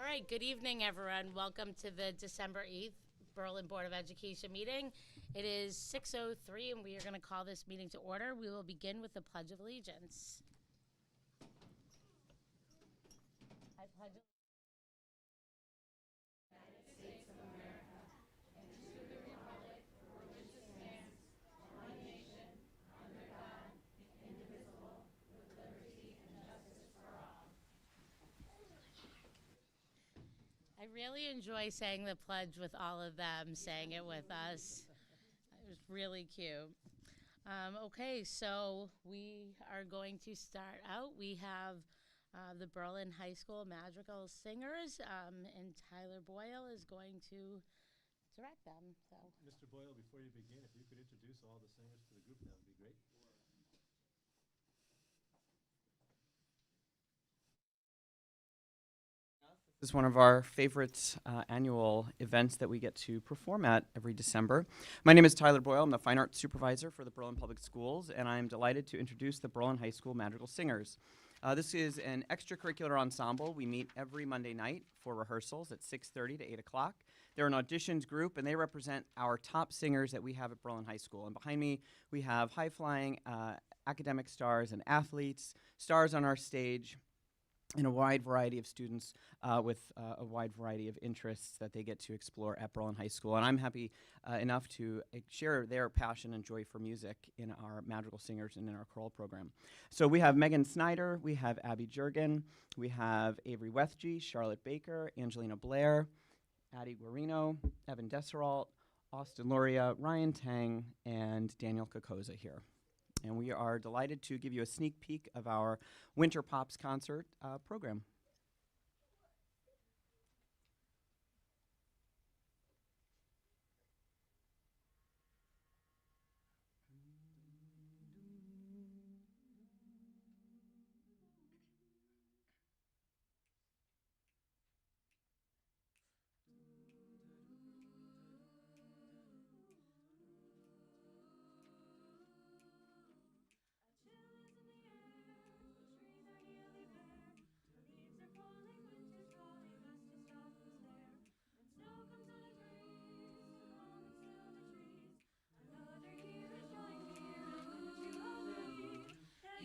right, good evening, everyone. Welcome to the December 8th Berlin Board of Education meeting. It is 6:03, and we are going to call this meeting to order. We will begin with the Pledge of Allegiance. I pledge I really enjoy saying the pledge with all of them saying it with us. It was really cute. Okay, so we are going to start out. We have the Berlin High School Madrigal Singers, and Tyler Boyle is going to direct them. So, Mr. Boyle, before you begin, if you could introduce all the singers to the group, that would be great. This is one of our favorite annual events that we get to perform at every December. My name is Tyler Boyle. I'm the Fine Arts Supervisor for the Berlin Public Schools, and I'm delighted to introduce the Berlin High School Madrigal Singers. This is an extracurricular ensemble. We meet every Monday night for rehearsals at 6:30 to 8 o'clock. They're an auditions group, and they represent our top singers that we have at Berlin High School. And behind me, we have high-flying academic stars and athletes, stars on our stage, and a wide variety of students with a wide variety of interests that they get to explore at Berlin High School. And I'm happy enough to share their passion and joy for music in our Madrigal Singers and in our choral program. So we have Megan Snyder, we have Abby Jurgen, we have Avery Wethge, Charlotte Baker, Angelina Blair, Addie Guarino, Evan Desseralt, Austin Luria, Ryan Tang, and Daniel Kokoza here. And we are delighted to give you a sneak peek of our Winter Pops concert program.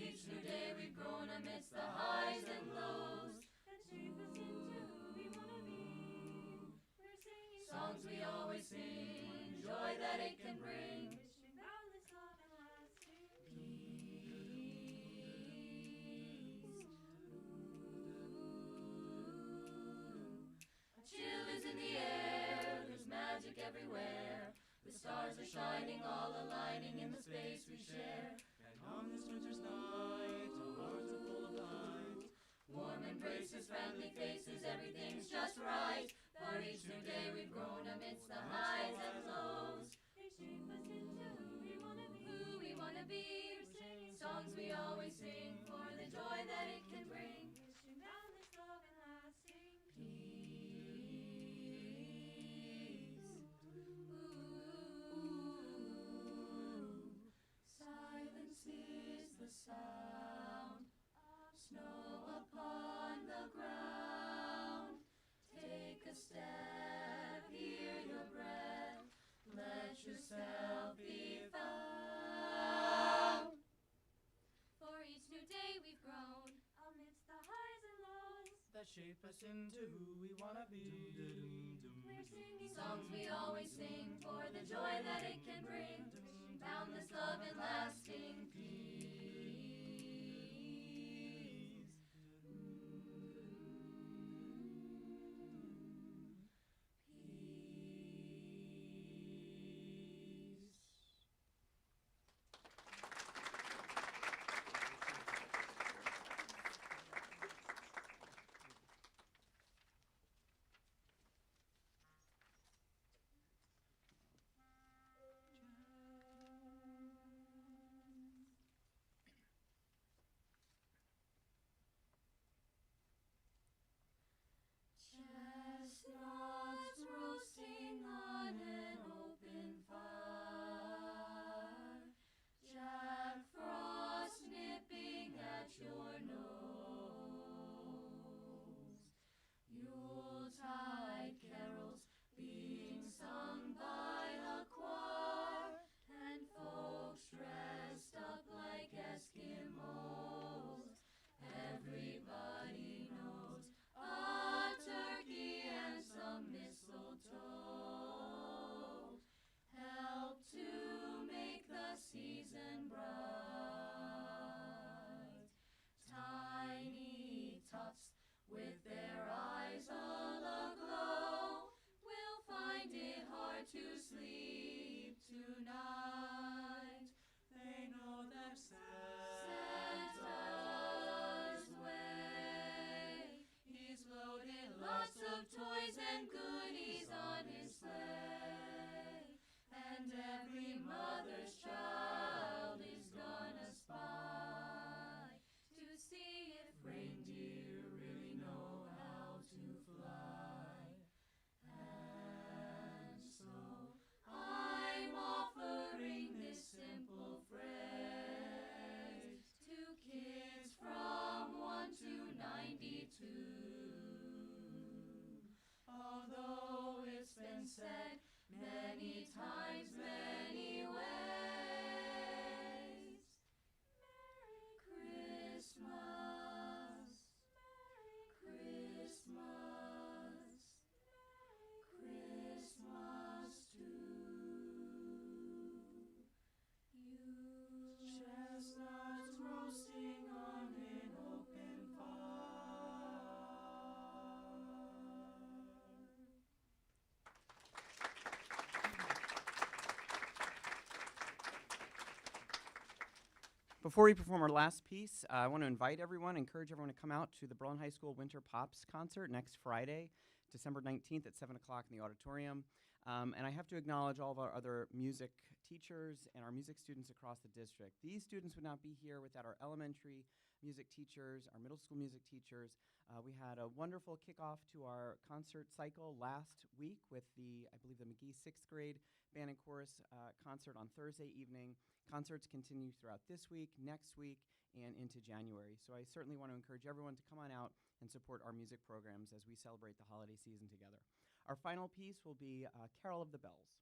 Each new day we've grown amidst the highs and lows that shape us into who we want to be. We're singing songs we always sing, joy that it can bring, wishing boundless love and lasting peace. A chill is in the air, there's magic everywhere. The stars are shining, all aligning in the space we share. On this winter's night, our hearts are full of light. Warm embraces, friendly faces, everything's just right. For each new day we've grown amidst the highs and lows. They shape us into who we wanna be. We're singing songs we always sing for the joy that it can bring. Wishing boundless love and lasting peace. Silence is the sound of snow upon the ground. Take a step, hear your breath, let yourself be found. For each new day we've grown amidst the highs and lows That shape us into who we wanna be. We're singing songs we always sing for the joy that it can bring. Wishing boundless love and lasting peace. Before we perform our last piece, I want to encourage everyone to come out to the Berlin High School Winter Pops concert next Friday, December 19th at 7 o'clock in the auditorium. And I have to acknowledge all of our other music teachers and our music students across the district. These students would not be here without our elementary music teachers, our middle school music teachers. We had a wonderful kickoff to our concert cycle last week with I believe the McGee 6th grade band and chorus concert on Thursday evening. Concerts continue throughout this week, next week, and into January. So I certainly want to encourage everyone to come on out and support our music programs as we celebrate the holiday season together. Our final piece will be Carol of the Bells.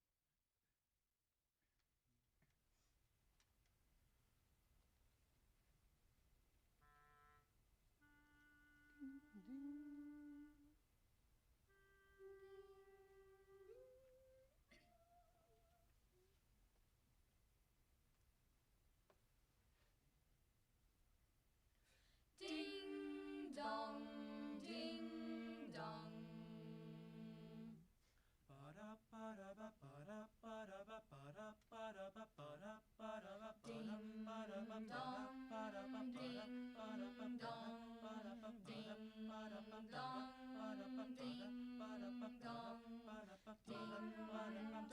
Ding dong, ding dong. Merry Christmas, ah, Merry Christmas, ding dong, ding dong,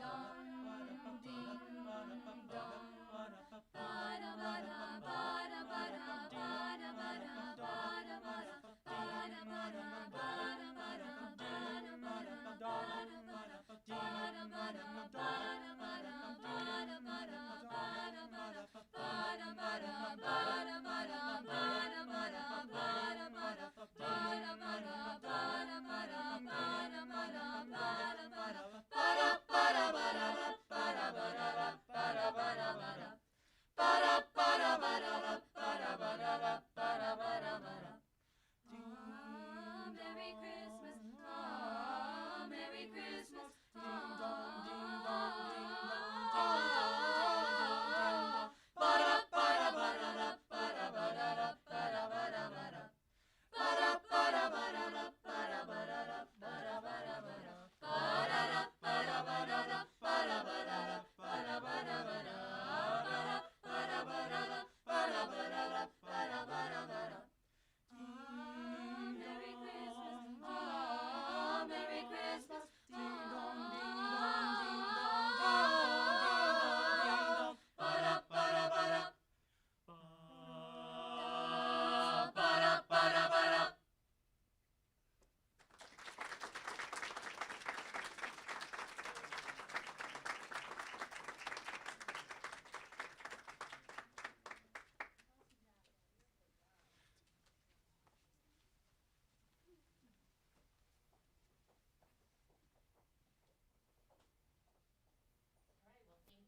ding dong, ding dong. Ba-da, ba-da, ba-da-da, ba-da, ba-da-da, ba-da, ba-da-ba-da. Ba-da, ba-da, ba-da-da, ba-da, ba-da-da, ba-da, ba-da-ba-da. Ba-da-da, ba-da, ba-da-da, ba-da, ba-da-da, ba-da, ba-da-ba-da. Ba-da, ba-da, ba-da-da, ba-da, ba-da-da, ba-da, ba-da-ba-da. Merry Christmas, ah, Merry Christmas, ding dong, ding dong, ding dong, ding dong, ding dong, ba-da, ba-da, ba-da, ba-da, ba-da, ba-da.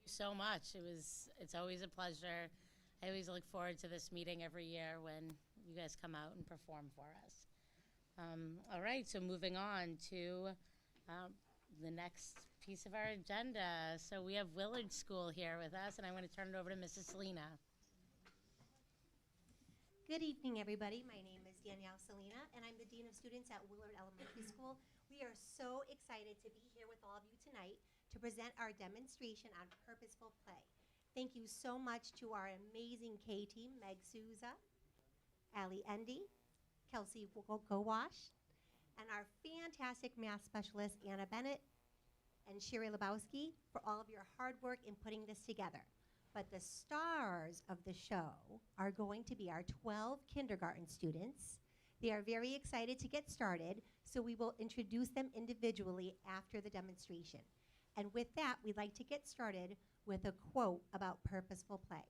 So much. It's always a pleasure. I always look forward to this meeting every year when you guys come out and perform for us. All right, so moving on to the next piece of our agenda. So we have Willard School here with us, and I'm going to turn it over to Mrs. Selena. Good evening, everybody. My name is Danielle Selena, and I'm the Dean of Students at Willard Elementary School. We are so excited to be here with all of you tonight to present our demonstration on purposeful play. Thank you so much to our amazing K team, Meg Souza, Allie Endy, Kelsey Gowash, and our fantastic math specialist, Anna Bennett, and Sherry Lebowski, for all of your hard work in putting this together. But the stars of the show are going to be our 12 kindergarten students. They are very excited to get started, so we will introduce them individually after the demonstration. And with that, we'd like to get started with a quote about purposeful play.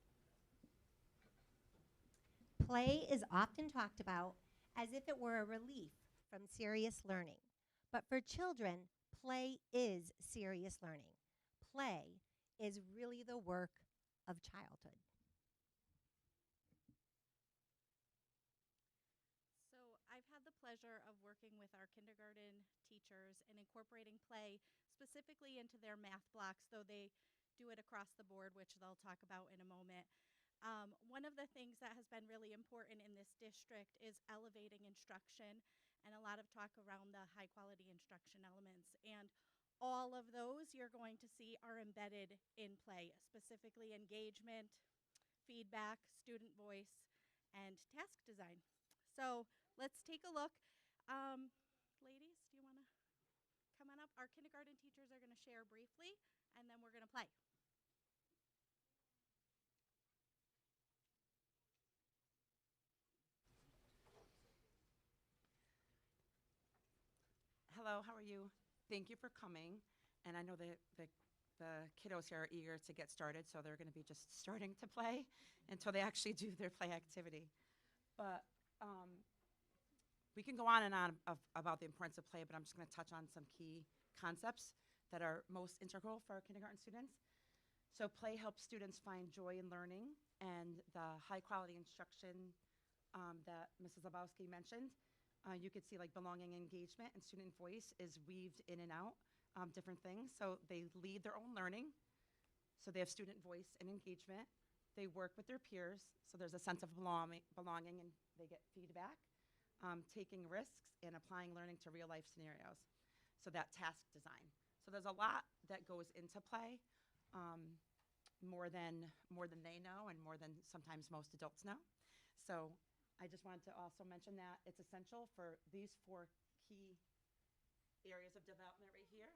Play is often talked about as if it were a relief from serious learning. But for children, play is serious learning. Play is really the work of childhood. So I've had the pleasure of working with our kindergarten teachers and incorporating play specifically into their math blocks, though they do it across the board, which they'll talk about in a moment. One of the things that has been really important in this district is elevating instruction, and a lot of talk around the high quality instruction elements. And all of those you're going to see are embedded in play, specifically engagement, feedback, student voice, and task design. So let's take a look. Ladies, do you want to come on up? Our kindergarten teachers are going to share briefly, and then we're going to play. Hello, how are you? Thank you for coming. And I know the kiddos here are eager to get started, so they're going to be just starting to play until they actually do their play activity. But we can go on and on about the importance of play, but I'm just going to touch on some key concepts that are most integral for our kindergarten students. So play helps students find joy in learning, and the high-quality instruction that Mrs. Lebowski mentioned. You could see like belonging, engagement, and student voice is weaved in and out, different things. So they lead their own learning. So they have student voice and engagement. They work with their peers. So there's a sense of belonging and they get feedback. Taking risks and applying learning to real life scenarios. So that task design. So there's a lot that goes into play, more than they know and more than sometimes most adults know. So I just wanted to also mention that it's essential for these 4 key areas of development right here: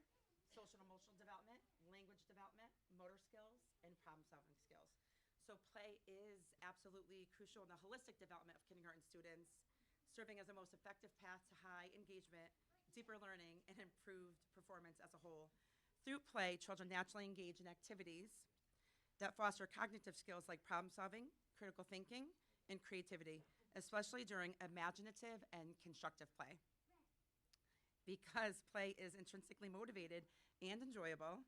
social and emotional development, language development, motor skills, and problem-solving skills. So play is absolutely crucial in the holistic development of kindergarten students, serving as the most effective path to high engagement, deeper learning, and improved performance as a whole. Through play, children naturally engage in activities that foster cognitive skills like problem-solving, critical thinking, and creativity, especially during imaginative and constructive play. Because play is intrinsically motivated and enjoyable,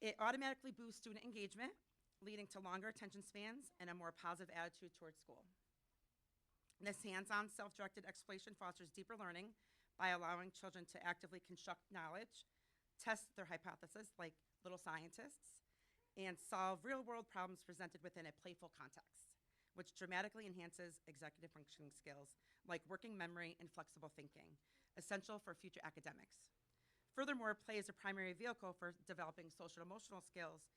it automatically boosts student engagement, leading to longer attention spans and a more positive attitude towards school. This hands-on, self-directed exploration fosters deeper learning by allowing children to actively construct knowledge, test their hypotheses like little scientists, and solve real-world problems presented within a playful context, which dramatically enhances executive functioning skills like working memory and flexible thinking, essential for future academics. Furthermore, play is a primary vehicle for developing social and emotional skills,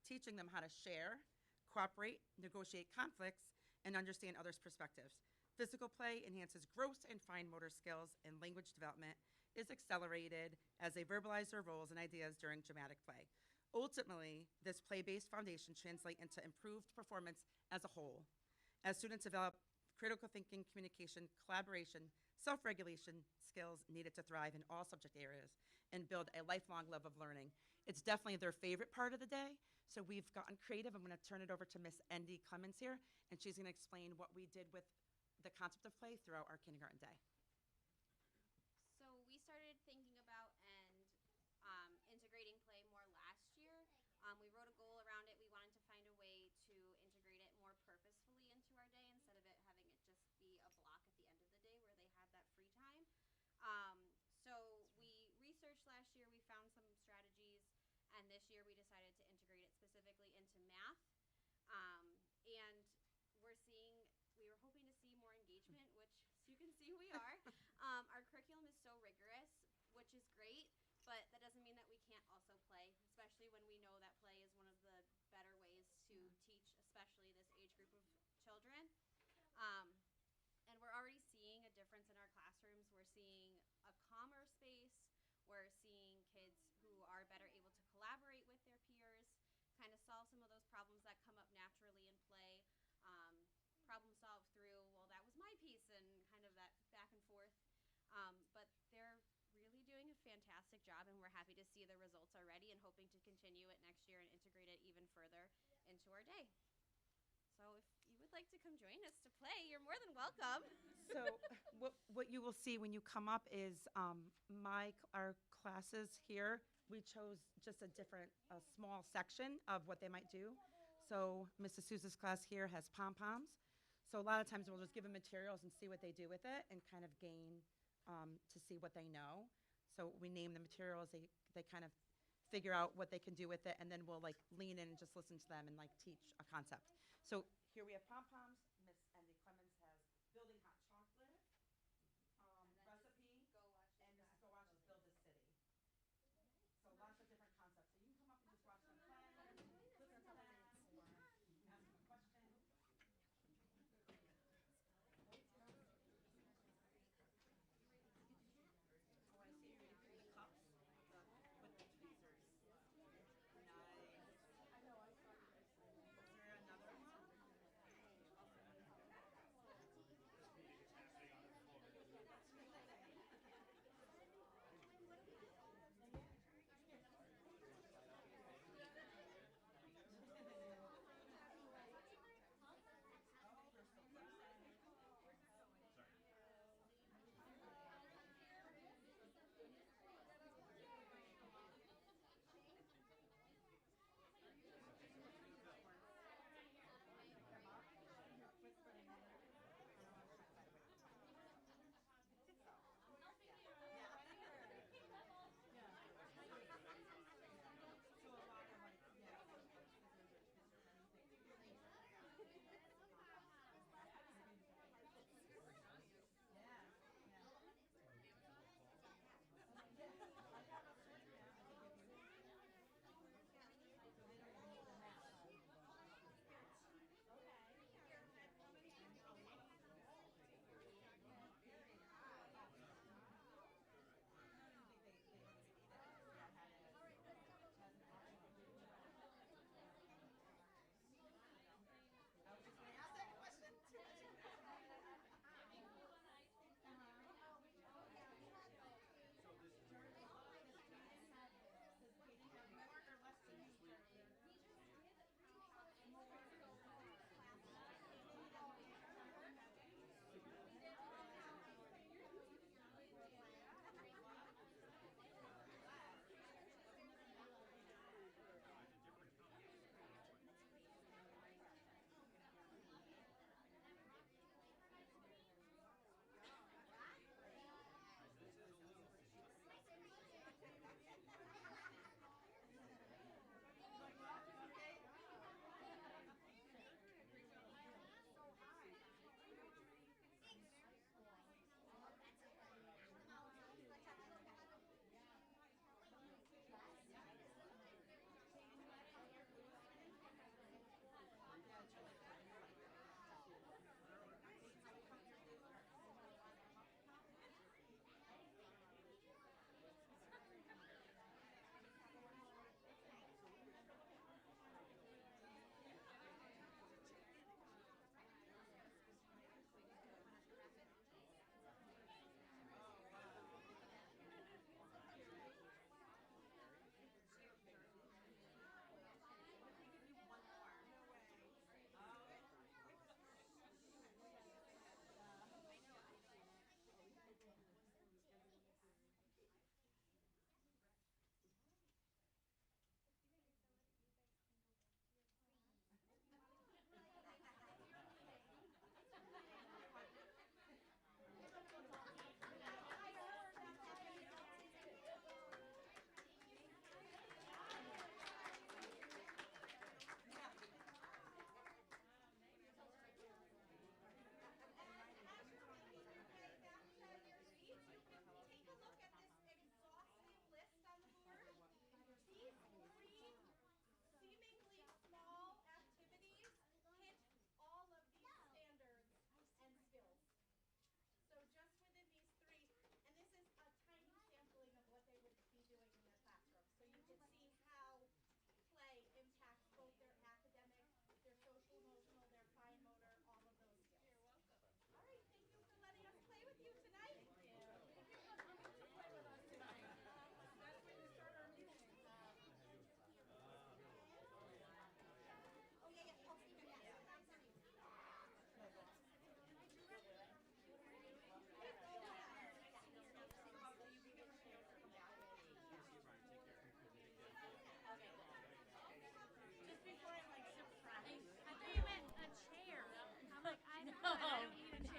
teaching them how to share, cooperate, negotiate conflicts, and understand others' perspectives. Physical play enhances gross and fine motor skills, and language development is accelerated as they verbalize their roles and ideas during dramatic play. Ultimately, this play-based foundation translates into improved performance as a whole, as students develop critical thinking, communication, collaboration, self-regulation skills needed to thrive in all subject areas and build a lifelong love of learning. It's definitely their favorite part of the day, so we've gotten creative. I'm going to turn it over to Miss Andy Clemens here, and she's going to explain what we did with the concept of play throughout our kindergarten day. So we started thinking about and integrating play more last year. We wrote a goal around it. We wanted to find a way to integrate it more purposefully into our day instead of it having it just be a block at the end of the day where they had that free time. So we researched last year. We found some strategies, and this year we decided to integrate it specifically into math. And we were hoping to see more engagement, which as you can see we are. Our curriculum is so rigorous, which is great, but that doesn't mean that we can't also play, especially when we know that play is one of the better ways to teach, especially this age group of children. And we're already seeing a difference in our classrooms. We're seeing a calmer space. We're seeing kids who are better able to collaborate with their peers, kind of solve some of those problems that come up naturally in play, problem solve through, well, that was my piece, and kind of that back and forth. But they're really doing a fantastic job, and we're happy to see the results already and hoping to continue it next year and integrate it even further into our day. So if you would like to come join us to play, you're more than welcome. So what you will see when you come up is our classes here, we chose just a small section of what they might do. So Mrs. Souza's class here has pom-poms. So a lot of times we'll just give them materials and see what they do with it and kind of gain to see what they know. So we name the materials, they kind of figure out what they can do with it, and then we'll like lean in and just listen to them and like teach a concept. So here we have pom-poms. Miss Andy Clemens has building hot chocolate, recipe, and Mrs. Go Watch is build this city. So lots of different concepts. So you can come up and just watch them play, listen to them, or ask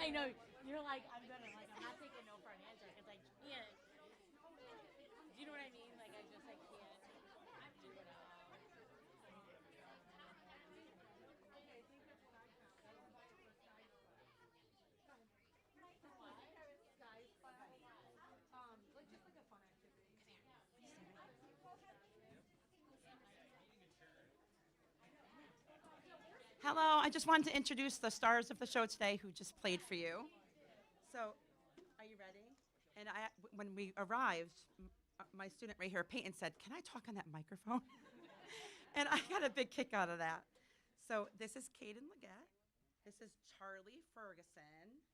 I know. You're like, I'm not taking no for an answer because I can't. Do you know what I mean? Like, I can't do it all. Hello, I just wanted to introduce the stars of the show today who just played for you. So, are you ready? And when we arrived, my student right here, Peyton, said, "Can I talk on that microphone?" And I got a big kick out of that. So this is Caden Leggett. This is Charlie Ferguson,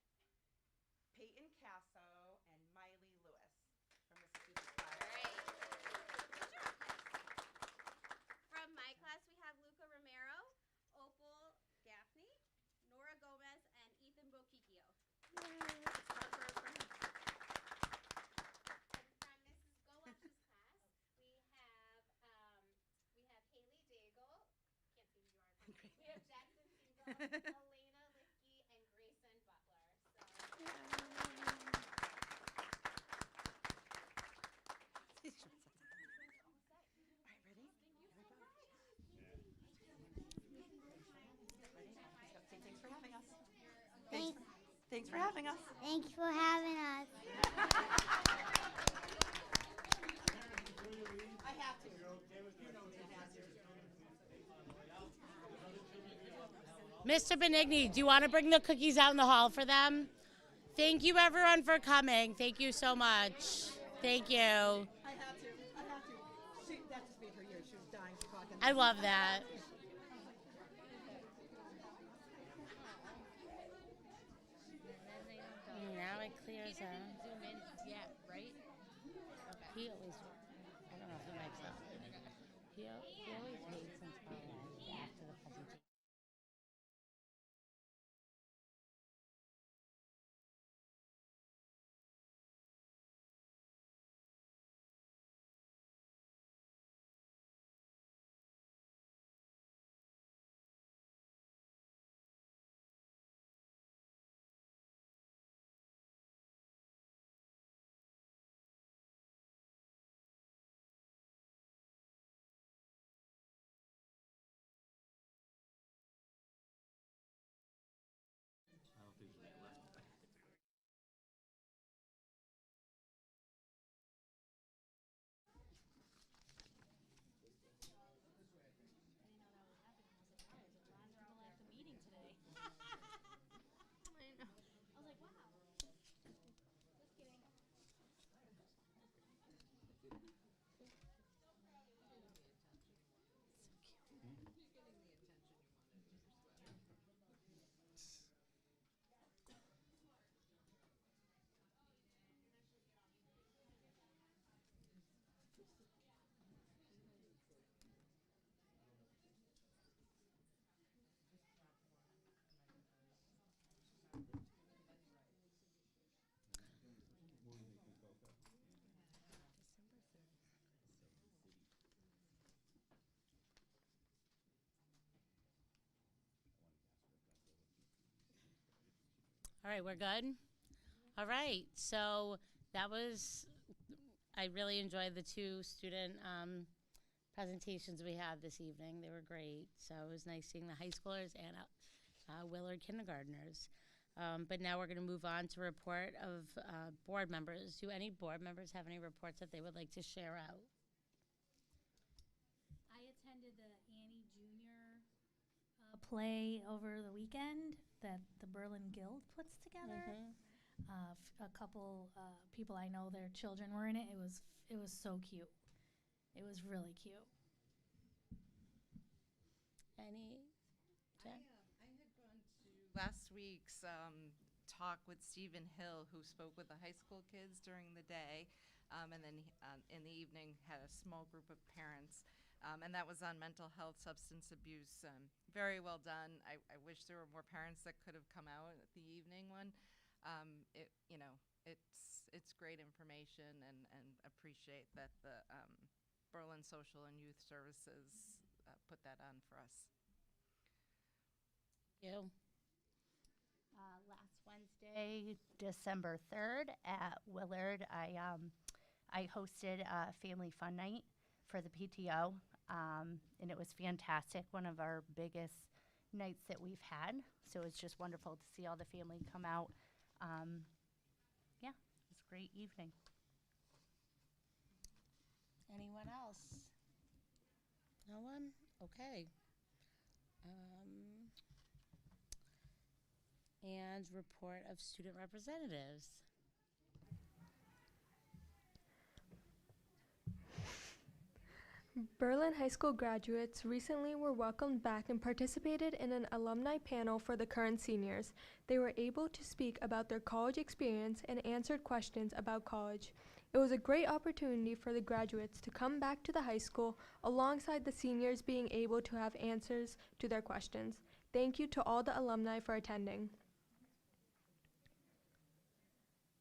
Peyton Casso, and Miley Lewis from the student class. From my class, we have Luca Romero, Opal Gaffney, Nora Gomez, and Ethan Boquiquio. And from Mrs. Golash's class, we have Haley Daigle. Can't see who you are. Great. We have Jackson Siegel, Elena Lifke, and Grayson Butler. All right, ready? Here we go. Thanks for having us. Thanks for having us. Thank you for having us. I have to. Mr. Benigni, do you want to bring the cookies out in the hall for them? Thank you, everyone, for coming. Thank you so much. Thank you. I have to. That just made her year. She was dying to talk. I love that. Now it clears out. Zoom in yet, right? He always, I don't know if he likes that. He always waits until after the presentation. I don't think there's any left. All right, we're good? All right, so that was, I really enjoyed the two student presentations we had this evening. They were great. So it was nice seeing the high schoolers and Willard kindergartners. But now we're going to move on to report of board members. Do any board members have any reports that they would like to share out? I attended the Annie Jr. Play over the weekend that the Berlin Guild puts together. A couple people I know, their children were in it. It was so cute. It was really cute. Any? Jen? I had gone to last week's talk with Stephen Hill, who spoke with the high school kids during the day, and then in the evening had a small group of parents. And that was on mental health, substance abuse. Very well done. I wish there were more parents that could have come out at the evening one. It's great information, and appreciate that the Berlin Social and Youth Services put that on for us. You? Last Wednesday, December 3rd at Willard. I hosted a family fun night for the PTO, and it was fantastic. One of our biggest nights that we've had. So it's just wonderful to see all the family come out. Yeah, it was a great evening. Anyone else? No one? Okay. And report of student representatives. Berlin High School graduates recently were welcomed back and participated in an alumni panel for the current seniors. They were able to speak about their college experience and answered questions about college. It was a great opportunity for the graduates to come back to the high school alongside the seniors being able to have answers to their questions. Thank you to all the alumni for attending.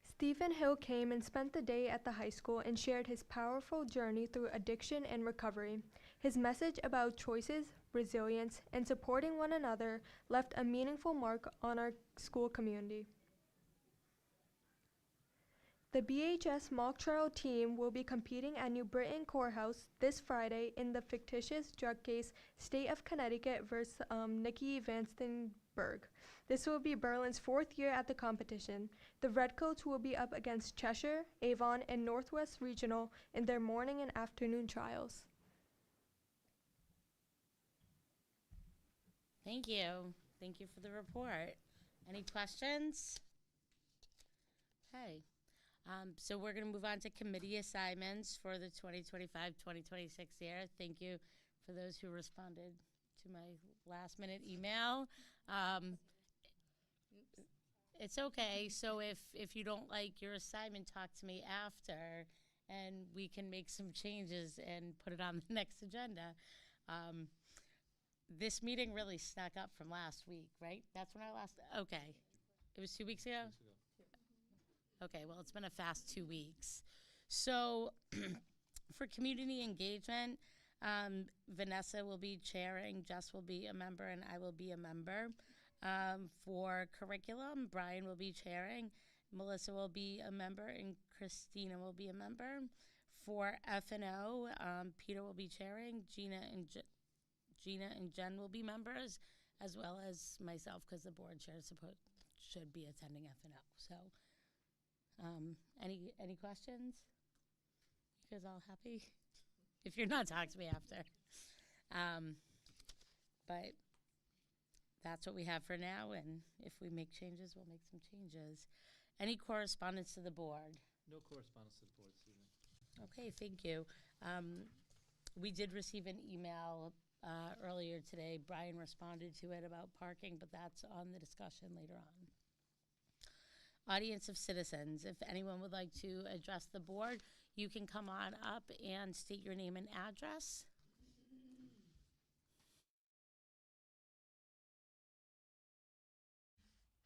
Stephen Hill came and spent the day at the high school and shared his powerful journey through addiction and recovery. His message about choices, resilience, and supporting one another left a meaningful mark on our school community. The BHS mock trial team will be competing at New Britain Courthouse this Friday in the fictitious drug case State of Connecticut versus Nikki Vanstenberg. This will be Berlin's fourth year at the competition. The Redcoats will be up against Cheshire, Avon, and Northwest Regional in their morning and afternoon trials. Thank you. Thank you for the report. Any questions? Okay. So we're going to move on to committee assignments for the 2025-2026 year. Thank you for those who responded to my last-minute email. It's okay. So if you don't like your assignment, talk to me after, and we can make some changes and put it on the next agenda. This meeting really snuck up from last week, right? That's when okay. It was 2 weeks ago? Okay, well, it's been a fast 2 weeks. So for community engagement, Vanessa will be chairing, Jess will be a member, and I will be a member. For curriculum, Brian will be chairing, Melissa will be a member, and Christina will be a member. For F&O, Peter will be chairing, Gina and Jen will be members, as well as myself, because the board chair should be attending F&O. So, any questions? You guys all happy? If you're not, talk to me after. But that's what we have for now, and if we make changes, we'll make some changes. Any correspondence to the board? No correspondence to the board this evening. Okay, thank you. We did receive an email earlier today. Brian responded to it about parking, but that's on the discussion later on. Audience of citizens, if anyone would like to address the board, you can come on up and state your name and address.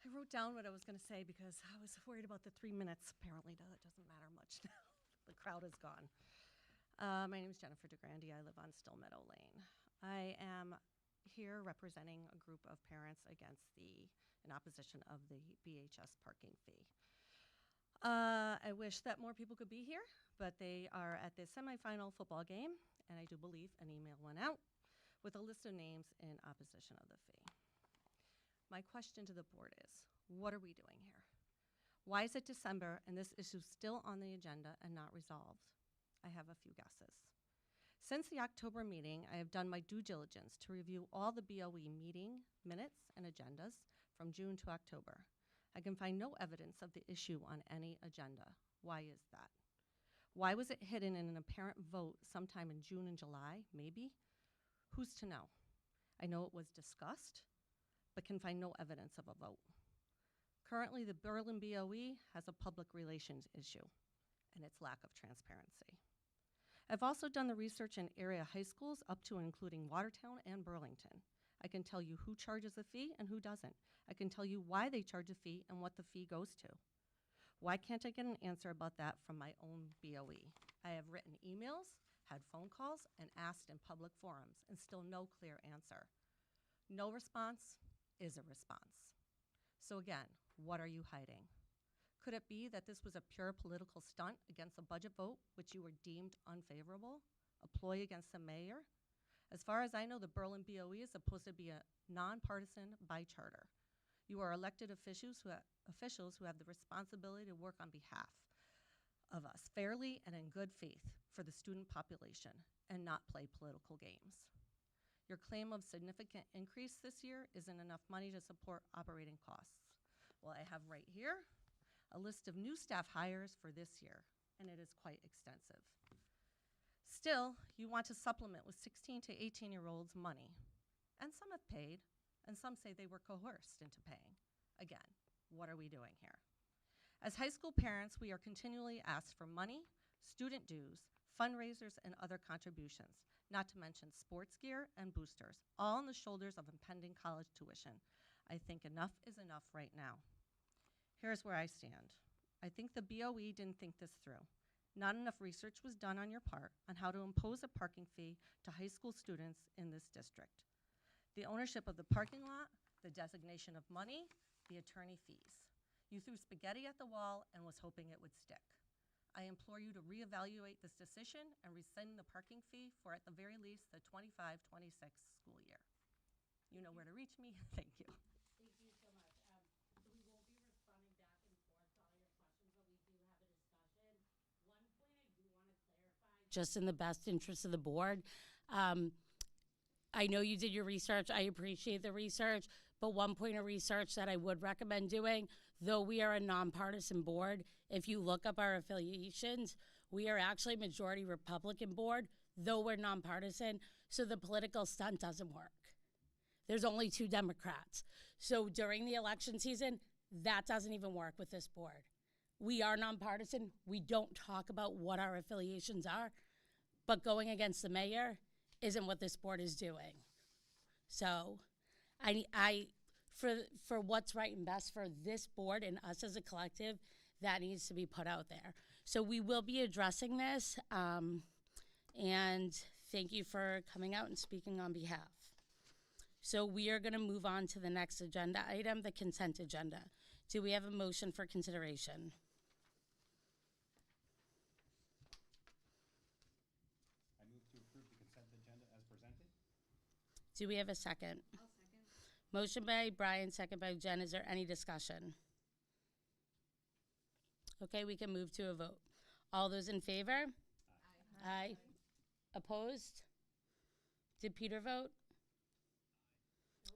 I wrote down what I was going to say because I was worried about the 3 minutes. Apparently, that doesn't matter much now. The crowd is gone. My name is Jennifer DeGrande. I live on Still Meadow Lane. I am here representing a group of parents in opposition of the BHS parking fee. I wish that more people could be here, but they are at the semifinal football game, and I do believe an email went out with a list of names in opposition of the fee. My question to the board is, what are we doing here? Why is it December and this issue still on the agenda and not resolved? I have a few guesses. Since the October meeting, I have done my due diligence to review all the BOE meeting minutes and agendas from June to October. I can find no evidence of the issue on any agenda. Why is that? Why was it hidden in an apparent vote sometime in June and July, maybe? Who's to know? I know it was discussed, but can find no evidence of a vote. Currently, the Berlin BOE has a public relations issue and its lack of transparency. I've also done the research in area high schools up to and including Watertown and Burlington. I can tell you who charges a fee and who doesn't. I can tell you why they charge a fee and what the fee goes to. Why can't I get an answer about that from my own BOE? I have written emails, had phone calls, and asked in public forums, and still no clear answer. No response is a response. So again, What are you hiding? Could it be that this was a pure political stunt against a budget vote, which you were deemed unfavorable? A ploy against the mayor? As far as I know, the Berlin BOE is supposed to be a nonpartisan by charter. You are elected officials who have the responsibility to work on behalf of us fairly and in good faith for the student population and not play political games. Your claim of significant increase this year isn't enough money to support operating costs. Well, I have right here a list of new staff hires for this year, and it is quite extensive. Still, you want to supplement with 16 to 18-year-olds money, and some have paid, and some say they were coerced into paying. Again, what are we doing here? As high school parents, we are continually asked for money, student dues, fundraisers, and other contributions, not to mention sports gear and boosters, all on the shoulders of impending college tuition. I think enough is enough right now. Here's where I stand. I think the BOE didn't think this through. Not enough research was done on your part on how to impose a parking fee to high school students in this district. The ownership of the parking lot, the designation of money, the attorney fees. You threw spaghetti at the wall and was hoping it would stick. I implore you to reevaluate this decision and rescind the parking fee for, at the very least, the 25-26 school year. You know where to reach me. Thank you. Thank you so much. So we won't be responding back and forth to all your questions, but we do have a discussion. One point I do want to clarify, just in the best interest of the board, I know you did your research. I appreciate the research, but one point of research that I would recommend doing, though we are a nonpartisan board, if you look up our affiliations, we are actually a majority Republican board, though we're nonpartisan, so the political stunt doesn't work. There's only 2 Democrats. So during the election season, that doesn't even work with this board. We are nonpartisan. We don't talk about what our affiliations are, but going against the mayor isn't what this board is doing. So for what's right and best for this board and us as a collective, that needs to be put out there. So we will be addressing this, and thank you for coming out and speaking on behalf. So we are going to move on to the next agenda item, the consent agenda. Do we have a motion for consideration? I move to approve the consent agenda as presented. Do we have a second? I'll second. Motion by Brian, second by Jen. Is there any discussion? Okay, we can move to a vote. All those in favor? Aye. Opposed? Did Peter vote?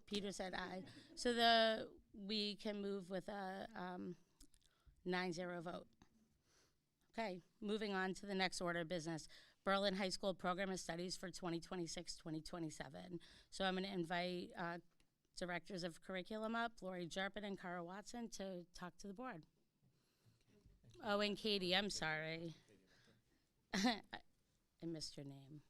Peter said aye. So we can move with a 9-0 vote. Okay, moving on to the next order of business. Berlin High School Program of Studies for 2026-2027. So I'm going to invite Directors of Curriculum up, Lori Jerpin and Cara Watson, to talk to the board. Oh, and Katie, I'm sorry. I missed your name.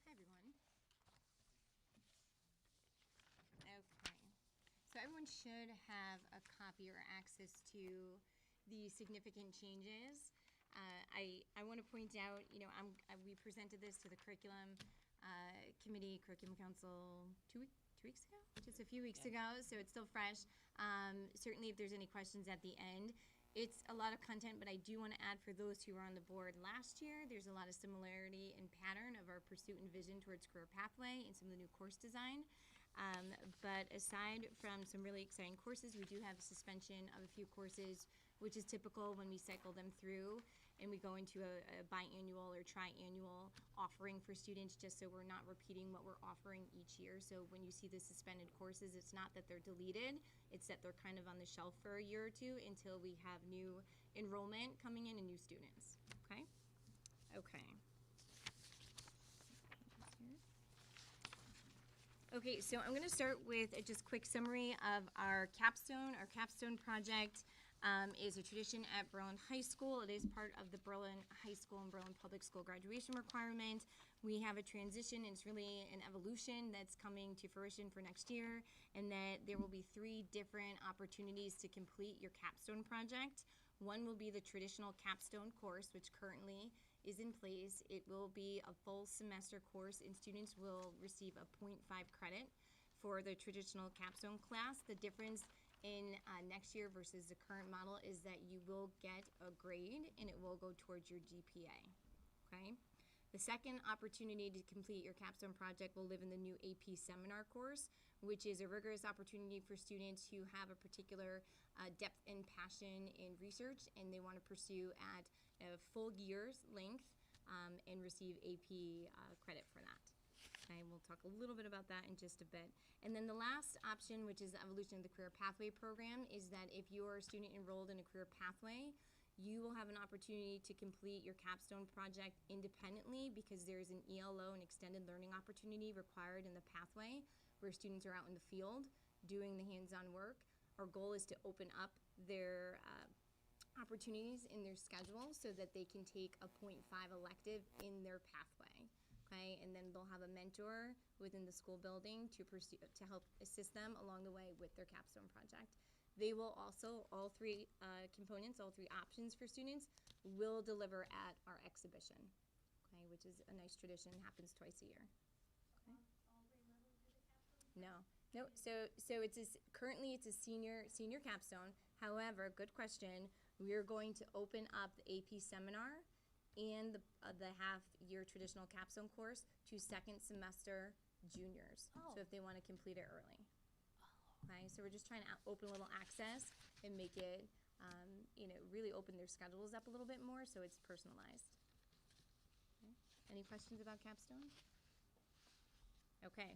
Hi, everyone. Okay. So everyone should have a copy or access to the significant changes. I want to point out, we presented this to the curriculum committee, curriculum council 2 weeks ago, just a few weeks ago, so it's still fresh. Certainly, if there's any questions at the end, it's a lot of content, but I do want to add for those who were on the board last year, there's a lot of similarity and pattern of our pursuit and vision towards career pathway and some of the new course design. But aside from some really exciting courses, we do have suspension of a few courses, which is typical when we cycle them through and we go into a biannual or triannual offering for students, just so we're not repeating what we're offering each year. So when you see the suspended courses, it's not that they're deleted, it's that they're kind of on the shelf for a year or two until we have new enrollment coming in and new students, okay? Okay. Okay, so I'm going to start with a just quick summary of our capstone. Our capstone project is a tradition at Berlin High School. It is part of the Berlin High School and Berlin Public School graduation requirement. We have a transition, and it's really an evolution that's coming to fruition for next year, and that there will be 3 different opportunities to complete your capstone project. One will be the traditional capstone course, which currently is in place. It will be a full semester course, and students will receive a 0.5 credit for the traditional capstone class. The difference in next year versus the current model is that you will get a grade, and it will go towards your GPA, okay? The second opportunity to complete your capstone project will live in the new AP seminar course, which is a rigorous opportunity for students who have a particular depth and passion in research, and they want to pursue at a full year's length and receive AP credit for that. Okay, we'll talk a little bit about that in just a bit. And then the last option, which is the evolution of the career pathway program, is that if you're a student enrolled in a career pathway, you will have an opportunity to complete your capstone project independently because there's an ELO, an extended learning opportunity required in the pathway where students are out in the field doing the hands-on work. Our goal is to open up their opportunities in their schedule so that they can take a 0.5 elective in their pathway. Okay, and then they'll have a mentor within the school building to pursue, to help assist them along the way with their capstone project. They will also, all three components, all three options for students, will deliver at our exhibition, okay, which is a nice tradition, happens twice a year. Okay. No. So it's currently it's a senior capstone. However, good question. We are going to open up the AP seminar and the half-year traditional capstone course to second semester juniors. So if they want to complete it early. Okay, so we're just trying to open a little access and make it, really open their schedules up a little bit more so it's personalized. Okay. Any questions about capstone? Okay,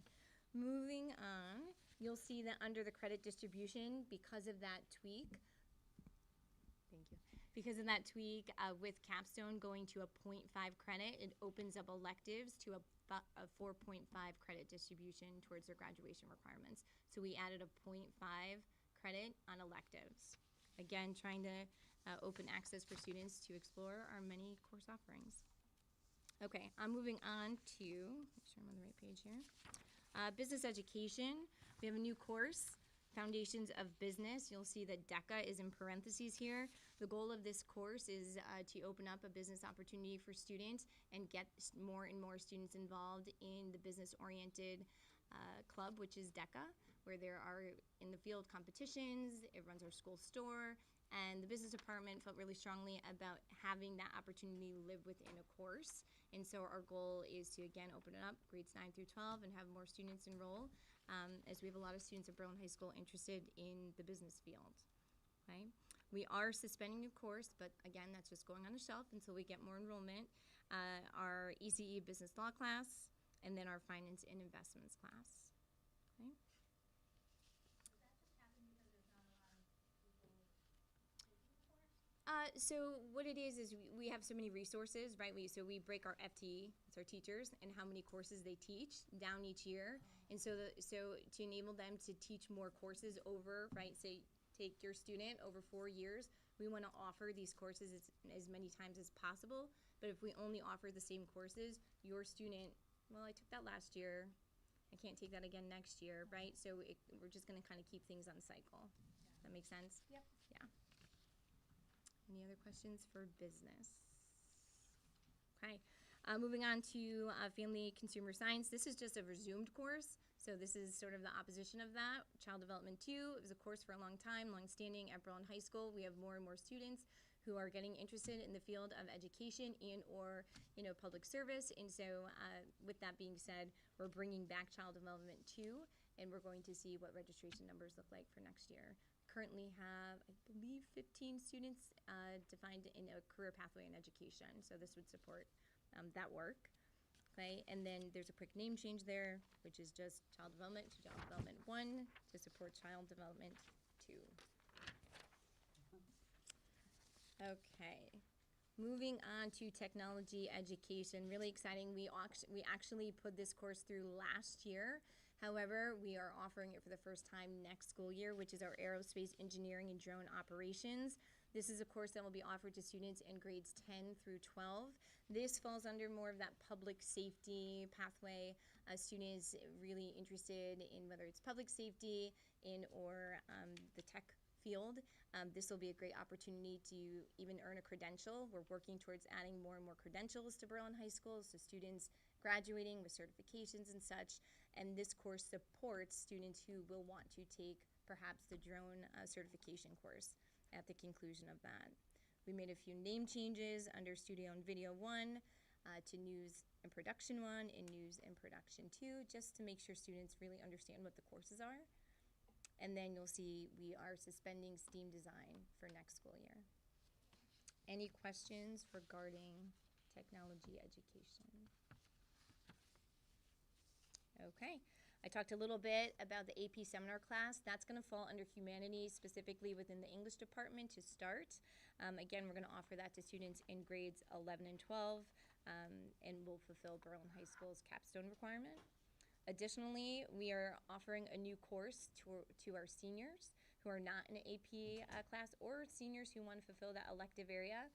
moving on, you'll see that under the credit distribution, because of that tweak, because of that tweak with capstone going to a 0.5 credit, it opens up electives to a 4.5 credit distribution towards their graduation requirements. So we added a 0.5 credit on electives. Again, trying to open access for students to explore our many course offerings. Okay, I'm moving on to, make sure I'm on the right page here. Business education. We have a new course, Foundations of Business. You'll see that DECA is in parentheses here. The goal of this course is to open up a business opportunity for students and get more and more students involved in the business-oriented club, which is DECA, where there are in the field competitions. It runs our school store, and the business department felt really strongly about having that opportunity live within a course. And so our goal is to, again, open it up, grades 9 through 12, and have more students enroll, as we have a lot of students at Berlin High School interested in the business field. Okay. We are suspending the course, but again, that's just going on the shelf until we get more enrollment. Our ECE business law class, and then our finance and investments class. Okay. So what it is we have so many resources, right? So we break our FTE, it's our teachers, and how many courses they teach down each year. And so to enable them to teach more courses over, right, say take your student over 4 years, we want to offer these courses as many times as possible. But if we only offer the same courses, your student, well, I took that last year, I can't take that again next year, right? So we're just going to kind of keep things on cycle. Does that make sense? Yep. Yeah. Any other questions for business? Okay. Moving on to family consumer science. This is just a resumed course. So this is sort of the opposition of that. Child Development 2, it was a course for a long time, long-standing at Berlin High School. We have more and more students who are getting interested in the field of education and or, public service. And so with that being said, we're bringing back Child Development 2, and we're going to see what registration numbers look like for next year. Currently have, I believe, 15 students defined in a career pathway in education. So this would support that work. Okay, and then there's a quick name change there, which is just Child Development to Child Development 1 to support Child Development 2. Okay, moving on to technology education. Really exciting. We actually put this course through last year. However, we are offering it for the first time next school year, which is our aerospace engineering and drone operations. This is a course that will be offered to students in grades 10 through 12. This falls under more of that public safety pathway. Students really interested in whether it's public safety or the tech field. This will be a great opportunity to even earn a credential. We're working towards adding more and more credentials to Berlin High School, so students graduating with certifications and such. And this course supports students who will want to take perhaps the drone certification course at the conclusion of that. We made a few name changes under Studio and Video 1 to News and Production 1 and News and Production 2, just to make sure students really understand what the courses are. And then you'll see we are suspending STEAM design for next school year. Any questions regarding technology education? Okay. I talked a little bit about the AP seminar class. That's going to fall under humanities, specifically within the English department to start. Again, we're going to offer that to students in grades 11 and 12, and will fulfill Berlin High School's capstone requirement. Additionally, we are offering a new course to our seniors who are not in an AP class, or seniors who want to fulfill that elective area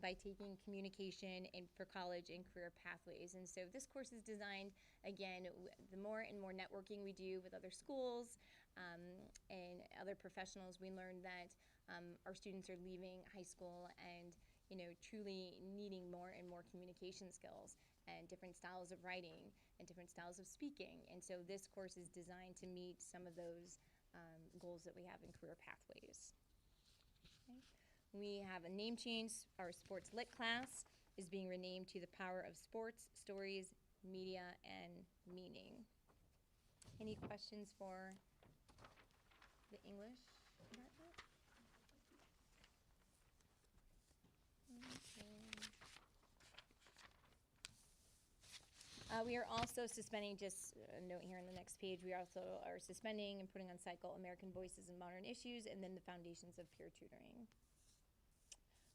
by taking communication for college and career pathways. And so this course is designed, again, the more and more networking we do with other schools and other professionals, we learn that our students are leaving high school and truly needing more and more communication skills and different styles of writing and different styles of speaking. And so this course is designed to meet some of those goals that we have in career pathways. Okay. We have a name change. Our sports lit class is being renamed to The Power of Sports, Stories, Media, and Meaning. Any questions for the English department? We are also suspending, just a note here on the next page, we also are suspending and putting on cycle American Voices and Modern Issues, and then the Foundations of Peer Tutoring.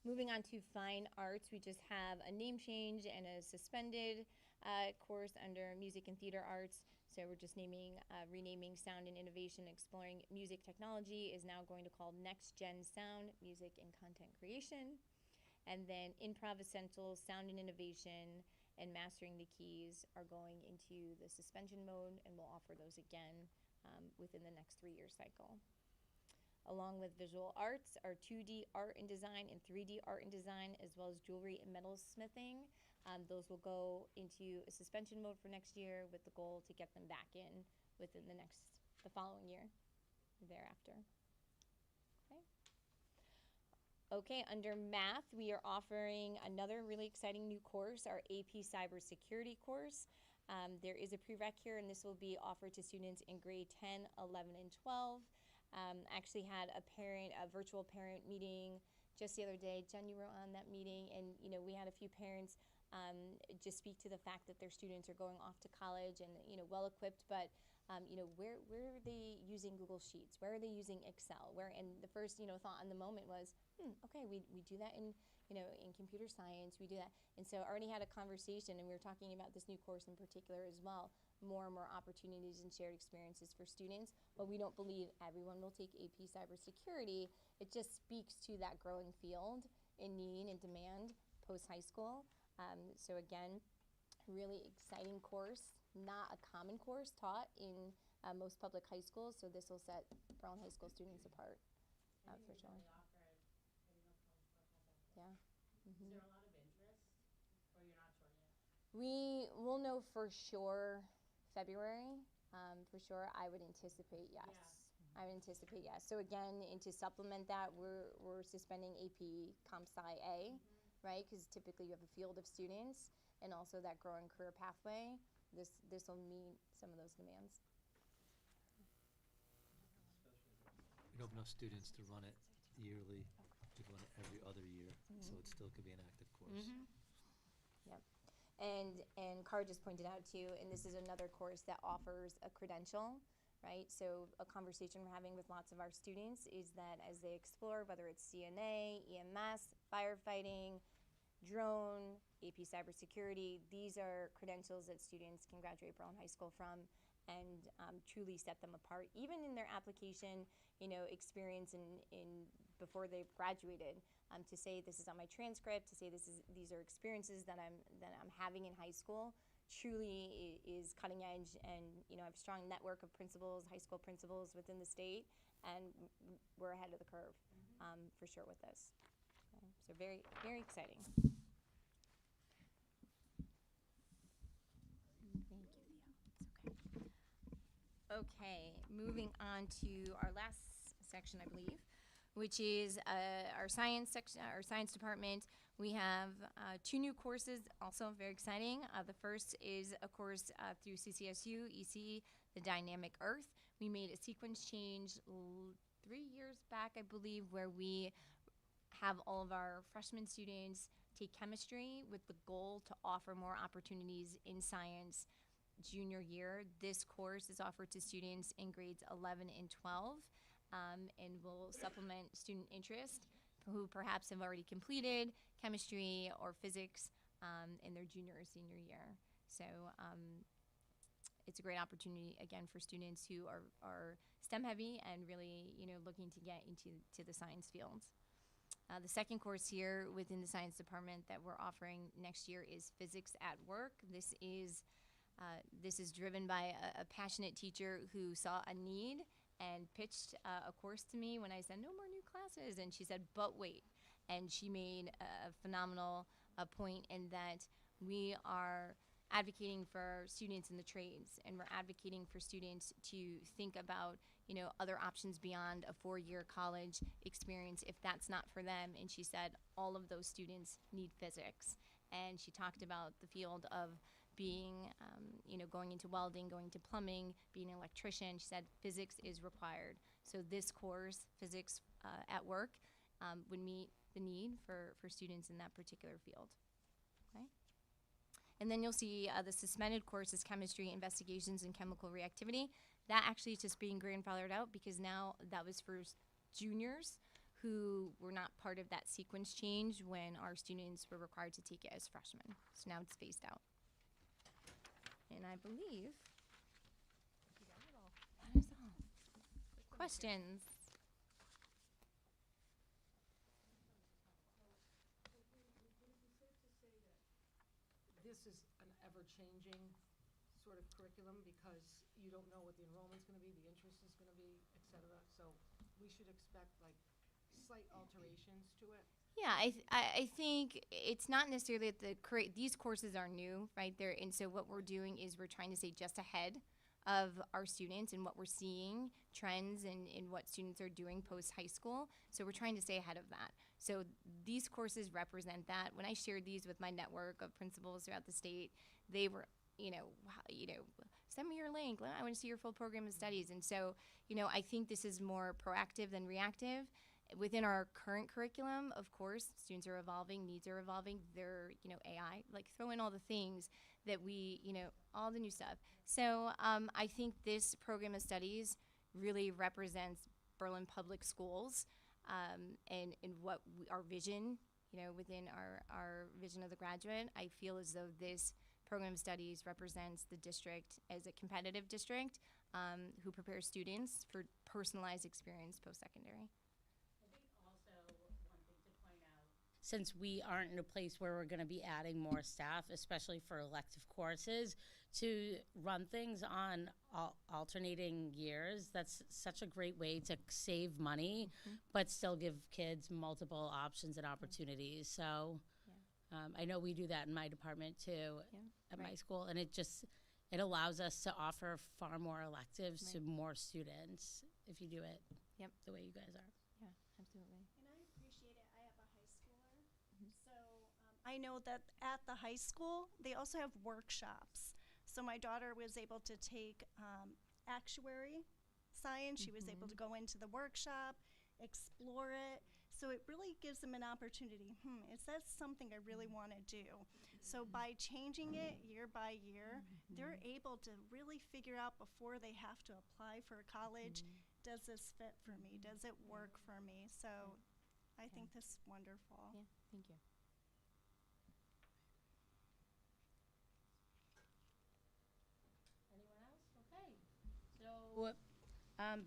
Moving on to fine arts, we just have a name change and a suspended course under music and theater arts. So we're just renaming Sound and Innovation Exploring Music Technology is now going to call Next Gen Sound, Music and Content Creation. And then Improv Essentials, Sound and Innovation, and Mastering the Keys are going into the suspension mode, and we'll offer those again within the next 3-year cycle. Along with visual arts, our 2D art and design and 3D art and design, as well as jewelry and metalsmithing. Those will go into a suspension mode for next year with the goal to get them back in within the following year thereafter. Okay, under math, we are offering another really exciting new course, our AP Cybersecurity course. There is a prereq here, and this will be offered to students in grade 10, 11, and 12. Actually had a virtual parent meeting just the other day. Jen, you were on that meeting, and we had a few parents just speak to the fact that their students are going off to college and well equipped, but where are they using Google Sheets? Where are they using Excel? And the first thought in the moment was, okay, we do that in computer science, we do that. And so I already had a conversation, and we were talking about this new course in particular as well, more and more opportunities and shared experiences for students, but we don't believe everyone will take AP Cybersecurity. It just speaks to that growing field in need and demand post-high school. So again, really exciting course, not a common course taught in most public high schools, so this will set Berlin High School students apart for sure. Yeah. Mm-hmm. Is there a lot of interest, or you're not sure yet? We will know for sure February. For sure, I would anticipate yes. Yeah. I would anticipate yes. So again, and to supplement that, we're suspending AP Comp Sci A, right? Because typically you have a field of students, and also that growing career pathway. This will meet some of those demands. We don't have enough students to run it yearly. We run it every other year, so it still could be an active course. Yep. And Cara just pointed out too, and this is another course that offers a credential, right? So a conversation we're having with lots of our students is that as they explore, whether it's CNA, EMS, firefighting, drone, AP Cybersecurity, these are credentials that students can graduate Berlin High School from and truly set them apart, even in their application, experience in before they've graduated, to say this is on my transcript, to say these are experiences that I'm having in high school, truly is cutting edge. And I have a strong network of principals, high school principals within the state, and we're ahead of the curve for sure with this. So very, very exciting. Thank you, Theo. It's okay. Okay, moving on to our last section, I believe, which is our science section, our science department. We have 2 new courses, also very exciting. The first is a course through CCSU, EC, the Dynamic Earth. We made a sequence change 3 years back, I believe, where we have all of our freshman students take chemistry with the goal to offer more opportunities in science junior year. This course is offered to students in grades 11 and 12 and will supplement student interest who perhaps have already completed chemistry or physics in their junior or senior year. So it's a great opportunity, again, for students who are STEM heavy and really looking to get into the science fields. The second course here within the science department that we're offering next year is Physics at Work. This is driven by a passionate teacher who saw a need and pitched a course to me when I said, no more new classes. And she said, but wait. And she made a phenomenal point in that we are advocating for students in the trades, and we're advocating for students to think about other options beyond a 4-year college experience if that's not for them. And she said all of those students need physics. And she talked about the field of being, going into welding, going to plumbing, being an electrician. She said physics is required. So this course, Physics at Work, would meet the need for students in that particular field. Okay. And then you'll see the suspended course is Chemistry, Investigations, and Chemical Reactivity. That actually is just being grandfathered out because now that was for juniors who were not part of that sequence change when our students were required to take it as freshmen. So now it's phased out. And I believe that is all. Questions? This is an ever-changing sort of curriculum because you don't know what the enrollment's going to be, the interest is going to be, et cetera. So we should expect like slight alterations to it. Yeah, I think it's not necessarily that these courses are new, right? And so what we're doing is we're trying to stay just ahead of our students and what we're seeing, trends in what students are doing post-high school. So we're trying to stay ahead of that. So these courses represent that. When I shared these with my network of principals throughout the state, they were, send me your link. I want to see your full program of studies. And so, I think this is more proactive than reactive. Within our current curriculum, of course, students are evolving, needs are evolving. They're, AI, like throw in all the things that we, all the new stuff. So I think this program of studies really represents Berlin Public Schools and what our vision, within our vision of the graduate. I feel as though this program of studies represents the district as a competitive district who prepares students for personalized experience post-secondary. Since we aren't in a place where we're going to be adding more staff, especially for elective courses, to run things on alternating years, that's such a great way to save money, but still give kids multiple options and opportunities. So I know we do that in my department too, at my school, and it allows us to offer far more electives to more students if you do it the way you guys are. Yeah, absolutely. I know that at the high school, they also have workshops. So my daughter was able to take actuary science. She was able to go into the workshop, explore it. So it really gives them an opportunity. Is that something I really want to do? So by changing it year by year, they're able to really figure out before they have to apply for college, does this fit for me? Does it work for me? So I think this is wonderful. Yeah, thank you. So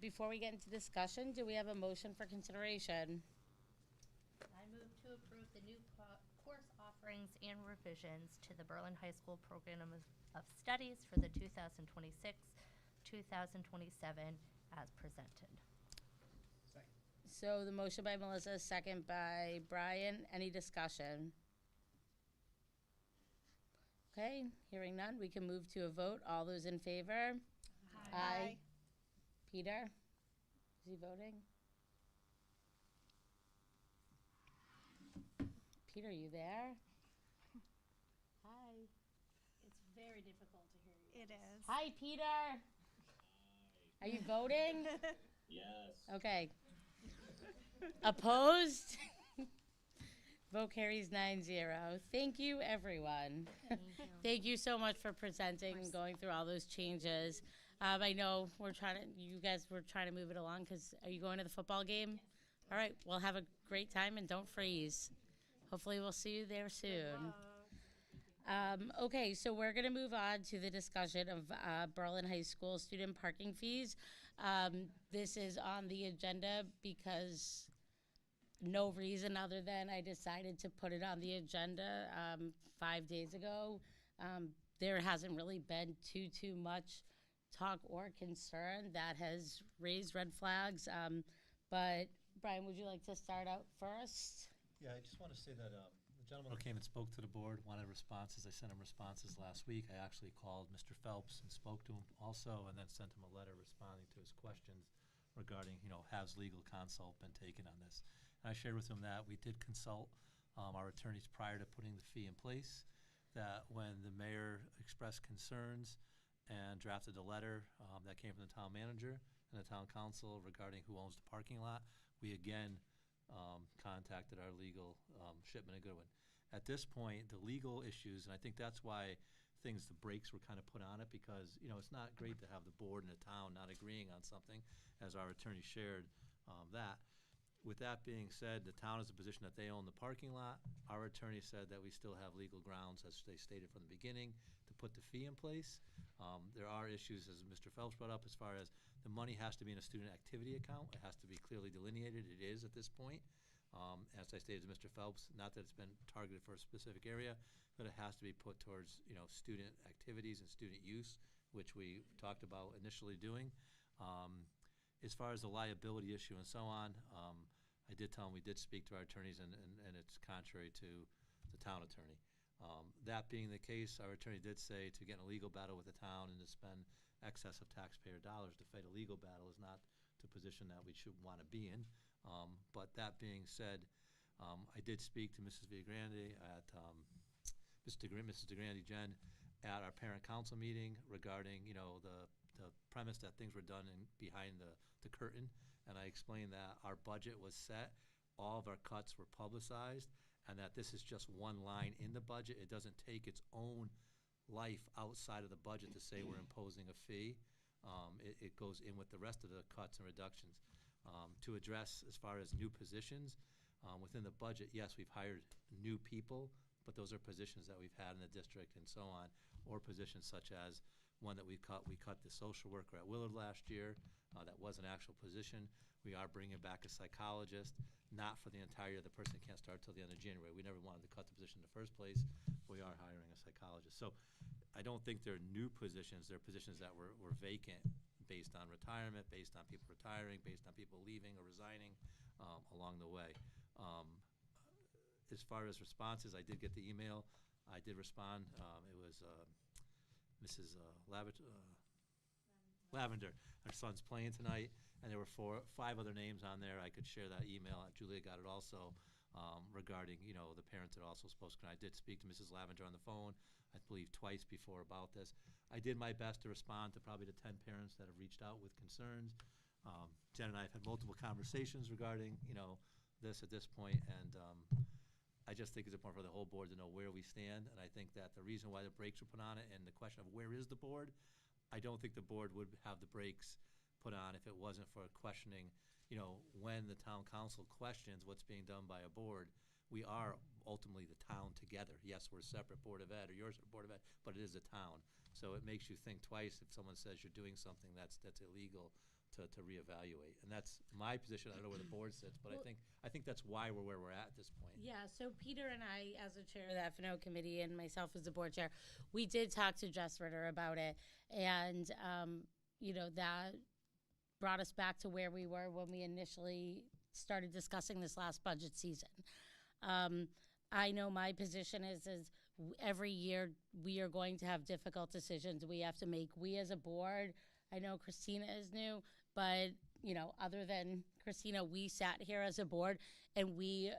before we get into discussion, do we have a motion for consideration? offerings and revisions to the Berlin High School Program of Studies for the 2026-2027 as presented. So the motion by Melissa, second by Brian. Any discussion? Okay, hearing none, we can move to a vote. All those in favor? Aye. Peter? Is he voting? Peter, you there? Hi. It's very difficult to hear you. It is. Hi, Peter. Are you voting? Yes. Okay. Opposed? Vote carries 9-0. Thank you, everyone. Thank you so much for presenting and going through all those changes. I know you guys were trying to move it along because are you going to the football game? All right, well, have a great time and don't freeze. Hopefully we'll see you there soon. Okay, so we're going to move on to the discussion of Berlin High School student parking fees. This is on the agenda because no reason other than I decided to put it on the agenda 5 days ago. There hasn't really been too much talk or concern that has raised red flags. But Brian, would you like to start out first? Yeah, I just want to say that the gentleman who came and spoke to the board wanted responses. I sent him responses last week. I actually called Mr. Phelps and spoke to him also, and then sent him a letter responding to his questions regarding, has legal consult been taken on this? And I shared with him that we did consult our attorneys prior to putting the fee in place, that when the mayor expressed concerns and drafted a letter that came from the town manager and the town council regarding who owns the parking lot, we again contacted our legal, Shipman and Goodwin. At this point, the legal issues, and I think that's why the brakes were kind of put on it, because, it's not great to have the board and the town not agreeing on something, as our attorney shared that. With that being said, the town is in a position that they own the parking lot. Our attorney said that we still have legal grounds, as they stated from the beginning, to put the fee in place. There are issues, as Mr. Phelps brought up, as far as the money has to be in a student activity account. It has to be clearly delineated. It is at this point. As I stated to Mr. Phelps, not that it's been targeted for a specific area, but it has to be put towards, student activities and student use, which we talked about initially doing. As far as the liability issue and so on, I did tell him we did speak to our attorneys, and it's contrary to the town attorney. That being the case, our attorney did say to get in a legal battle with the town and to spend excess of taxpayer dollars to fight a legal battle is not the position that we should want to be in. But that being said, I did speak to Mrs. Villagrande at Mrs. DeGrande, Jen, at our parent council meeting regarding, the premise that things were done behind the curtain. And I explained that our budget was set, all of our cuts were publicized, and that this is just one line in the budget. It doesn't take its own life outside of the budget to say we're imposing a fee. It goes in with the rest of the cuts and reductions. To address as far as new positions, within the budget, yes, we've hired new people, but those are positions that we've had in the district and so on, or positions such as one that we cut the social worker at Willard last year. That was an actual position. We are bringing back a psychologist, not for the entire year. The person can't start till the end of January. We never wanted to cut the position in the first place. We are hiring a psychologist. So I don't think they're new positions. They're positions that were vacant based on retirement, based on people retiring, based on people leaving or resigning along the way. As far as responses, I did get the email. I did respond. It was Mrs. Lavender. Her son's playing tonight, and there were 5 other names on there. I could share that email. Julia got it also regarding, the parents that also spoke. I did speak to Mrs. Lavender on the phone, I believe twice before about this. I did my best to respond to probably the 10 parents that have reached out with concerns. Jen and I have had multiple conversations regarding, this at this point, and I just think it's important for the whole board to know where we stand, and I think that the reason why the brakes were put on it and the question of where is the board, I don't think the board would have the brakes put on if it wasn't for questioning, when the town council questions what's being done by a board, we are ultimately the town together. Yes, we're a separate Board of Ed, or yours are Board of Ed, but it is a town. So it makes you think twice if someone says you're doing something that's illegal to reevaluate. And that's my position. I don't know where the board sits, but Well- I think that's why we're where we're at this point. Yeah, so Peter and I, as a chair of the F&O committee, and myself as the board chair, we did talk to Jess Ritter about it. And, you know, that brought us back to where we were when we initially started discussing this last budget season. I know my position is every year we are going to have difficult decisions we have to make. We as a board, I know Christina is new, but, you know, other than Christina, we sat here as a board and we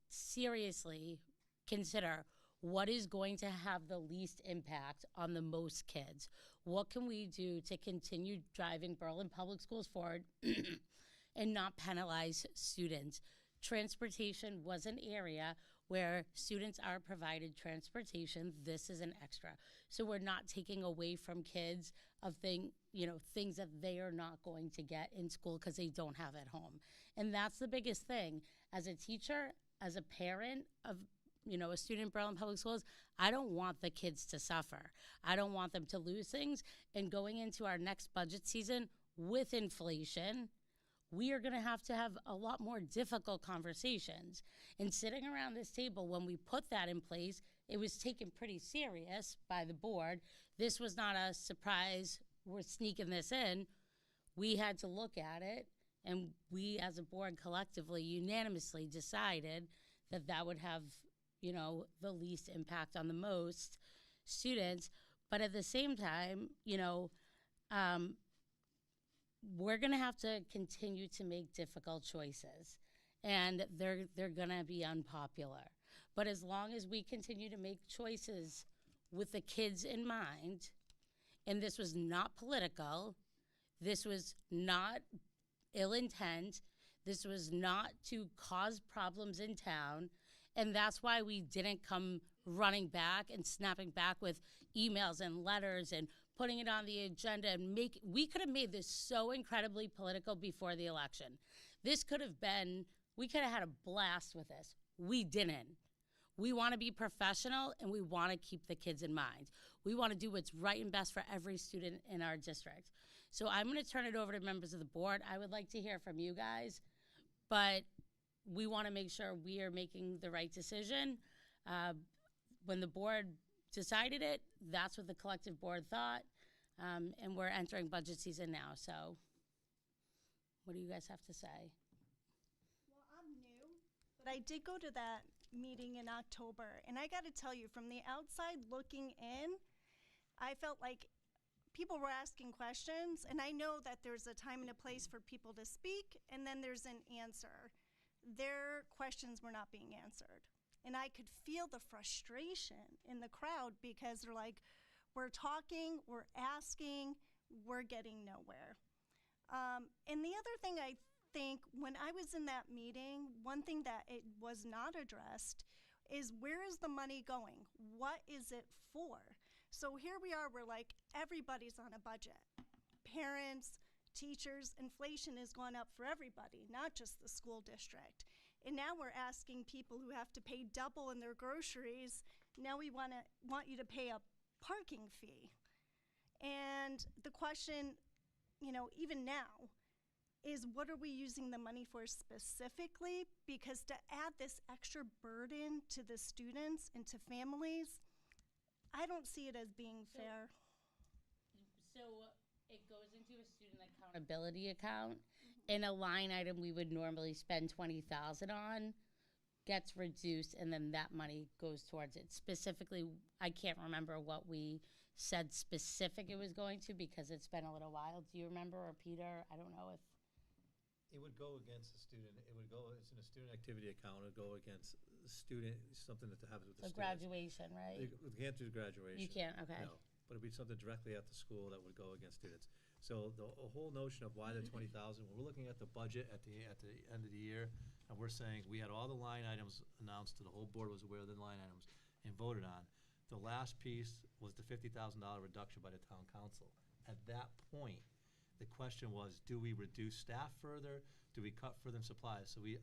seriously consider what is going to have the least impact on the most kids. What can we do to continue driving Berlin Public Schools forward and not penalize students? Transportation was an area where students are provided transportation. This is an extra. So we're not taking away from kids of things that they are not going to get in school because they don't have at home. And that's the biggest thing. As a teacher, as a parent of a student in Berlin Public Schools, I don't want the kids to suffer. I don't want them to lose things. And going into our next budget season with inflation, we are going to have a lot more difficult conversations. And sitting around this table, when we put that in place, it was taken pretty serious by the board. This was not a surprise, we're sneaking this in. We had to look at it, and we as a board collectively, unanimously decided that that would have, the least impact on the most students. But at the same time, we're going to have to continue to make difficult choices, and they're going to be unpopular. But as long as we continue to make choices with the kids in mind, and this was not political, this was not ill intent, this was not to cause problems in town, and that's why we didn't come running back and snapping back with emails and letters and putting it on the agenda and we could have made this so incredibly political before the election. This could have been, we could have had a blast with this. We didn't. We want to be professional and we want to keep the kids in mind. We want to do what's right and best for every student in our district. So I'm going to turn it over to members of the board. I would like to hear from you guys, but we want to make sure we are making the right decision. When the board decided it, that's what the collective board thought, and we're entering budget season now. So what do you guys have to say? Well, I'm new, but I did go to that meeting in October, and I got to tell you, from the outside looking in, I felt like people were asking questions, and I know that there's a time and a place for people to speak, and then there's an answer. Their questions were not being answered. And I could feel the frustration in the crowd because they're like, we're talking, we're asking, we're getting nowhere. And the other thing I think, when I was in that meeting, one thing that it was not addressed is, where is the money going? What is it for? So here we are, we're like, everybody's on a budget. Parents, teachers, inflation has gone up for everybody, not just the school district. And now we're asking people who have to pay double in their groceries, now we want you to pay a parking fee. And the question, even now, is what are we using the money for specifically? Because to add this extra burden to the students and to families, I don't see it as being fair. So it goes into a student accountability account, and a line item we would normally spend $20,000 on gets reduced, and then that money goes towards it. Specifically, I can't remember what we said specific it was going to because it's been a little while. Do you remember, or Peter? I don't know if. It would go against the student. It would go, it's in a student activity account. It would go against student, something that happens with the So students. graduation, right? We can't do graduation. You can't, okay. No, but it'd be something directly at the school that would go against students. So the whole notion of why the 20,000, when we're looking at the budget at the end of the year, and we're saying we had all the line items announced, to the whole board was aware of the line items and voted on. The last piece was the $50,000 reduction by the town council. At that point, the question was, do we reduce staff further? Do we cut further in supplies? So the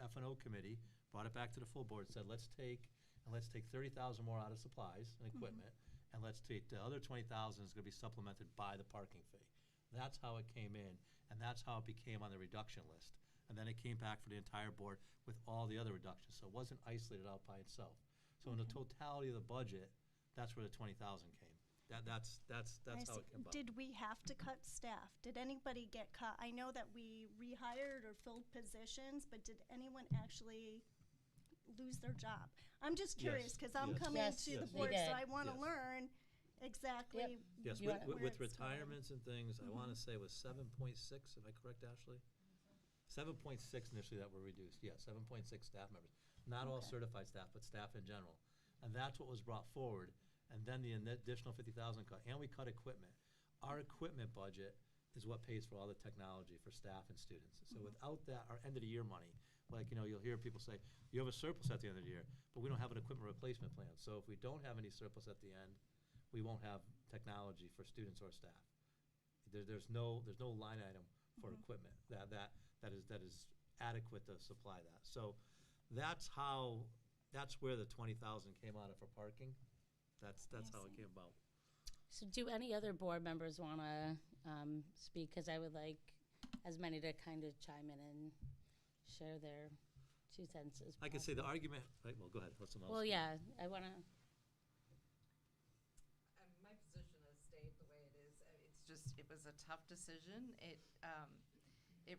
F&O committee brought it back to the full board, said let's take 30,000 more out of supplies and equipment, and let's take the other 20,000 is going to be supplemented by the parking fee. That's how it came in. And that's how it became on the reduction list. And then it came back for the entire board with all the other reductions. So it wasn't isolated out by itself. So in the totality of the budget, that's where the 20,000 came. That's I how see. it came about. Did we have to cut staff? Did anybody get cut? I know that we rehired or filled positions, but did anyone actually lose their job? I'm just curious, Yes, because I'm yes. coming Yes, to the we board, so did. I want to Yes. learn exactly. Yes, You with, wanna- with, with Where it's going. retirements and things, I want to say it was 7.6, am I correct, Ashley? 7.6 initially that were reduced, yeah, 7.6 staff members. Not all Okay. certified staff, but staff in general. And that's what was brought forward, and then the additional 50,000 cut, and we cut equipment. Our equipment budget is what pays for all the technology for staff and students. So without that, our end of the year money, like, you'll hear people say, you have a surplus at the end of the year, but we don't have an equipment replacement plan. So if we don't have any surplus at the end, we won't have technology for students or staff. There's no line item for equipment that is adequate to supply that. So that's where the 20,000 came out of for parking. That's how it came about. So do any other board members want to speak? Because I would like as many to kind of chime in and share their 2 cents as I can say the possible. argument, right, well, go ahead, let someone else. Well, yeah, I want to. My position has stayed the way it is. It's just, it was a tough decision. It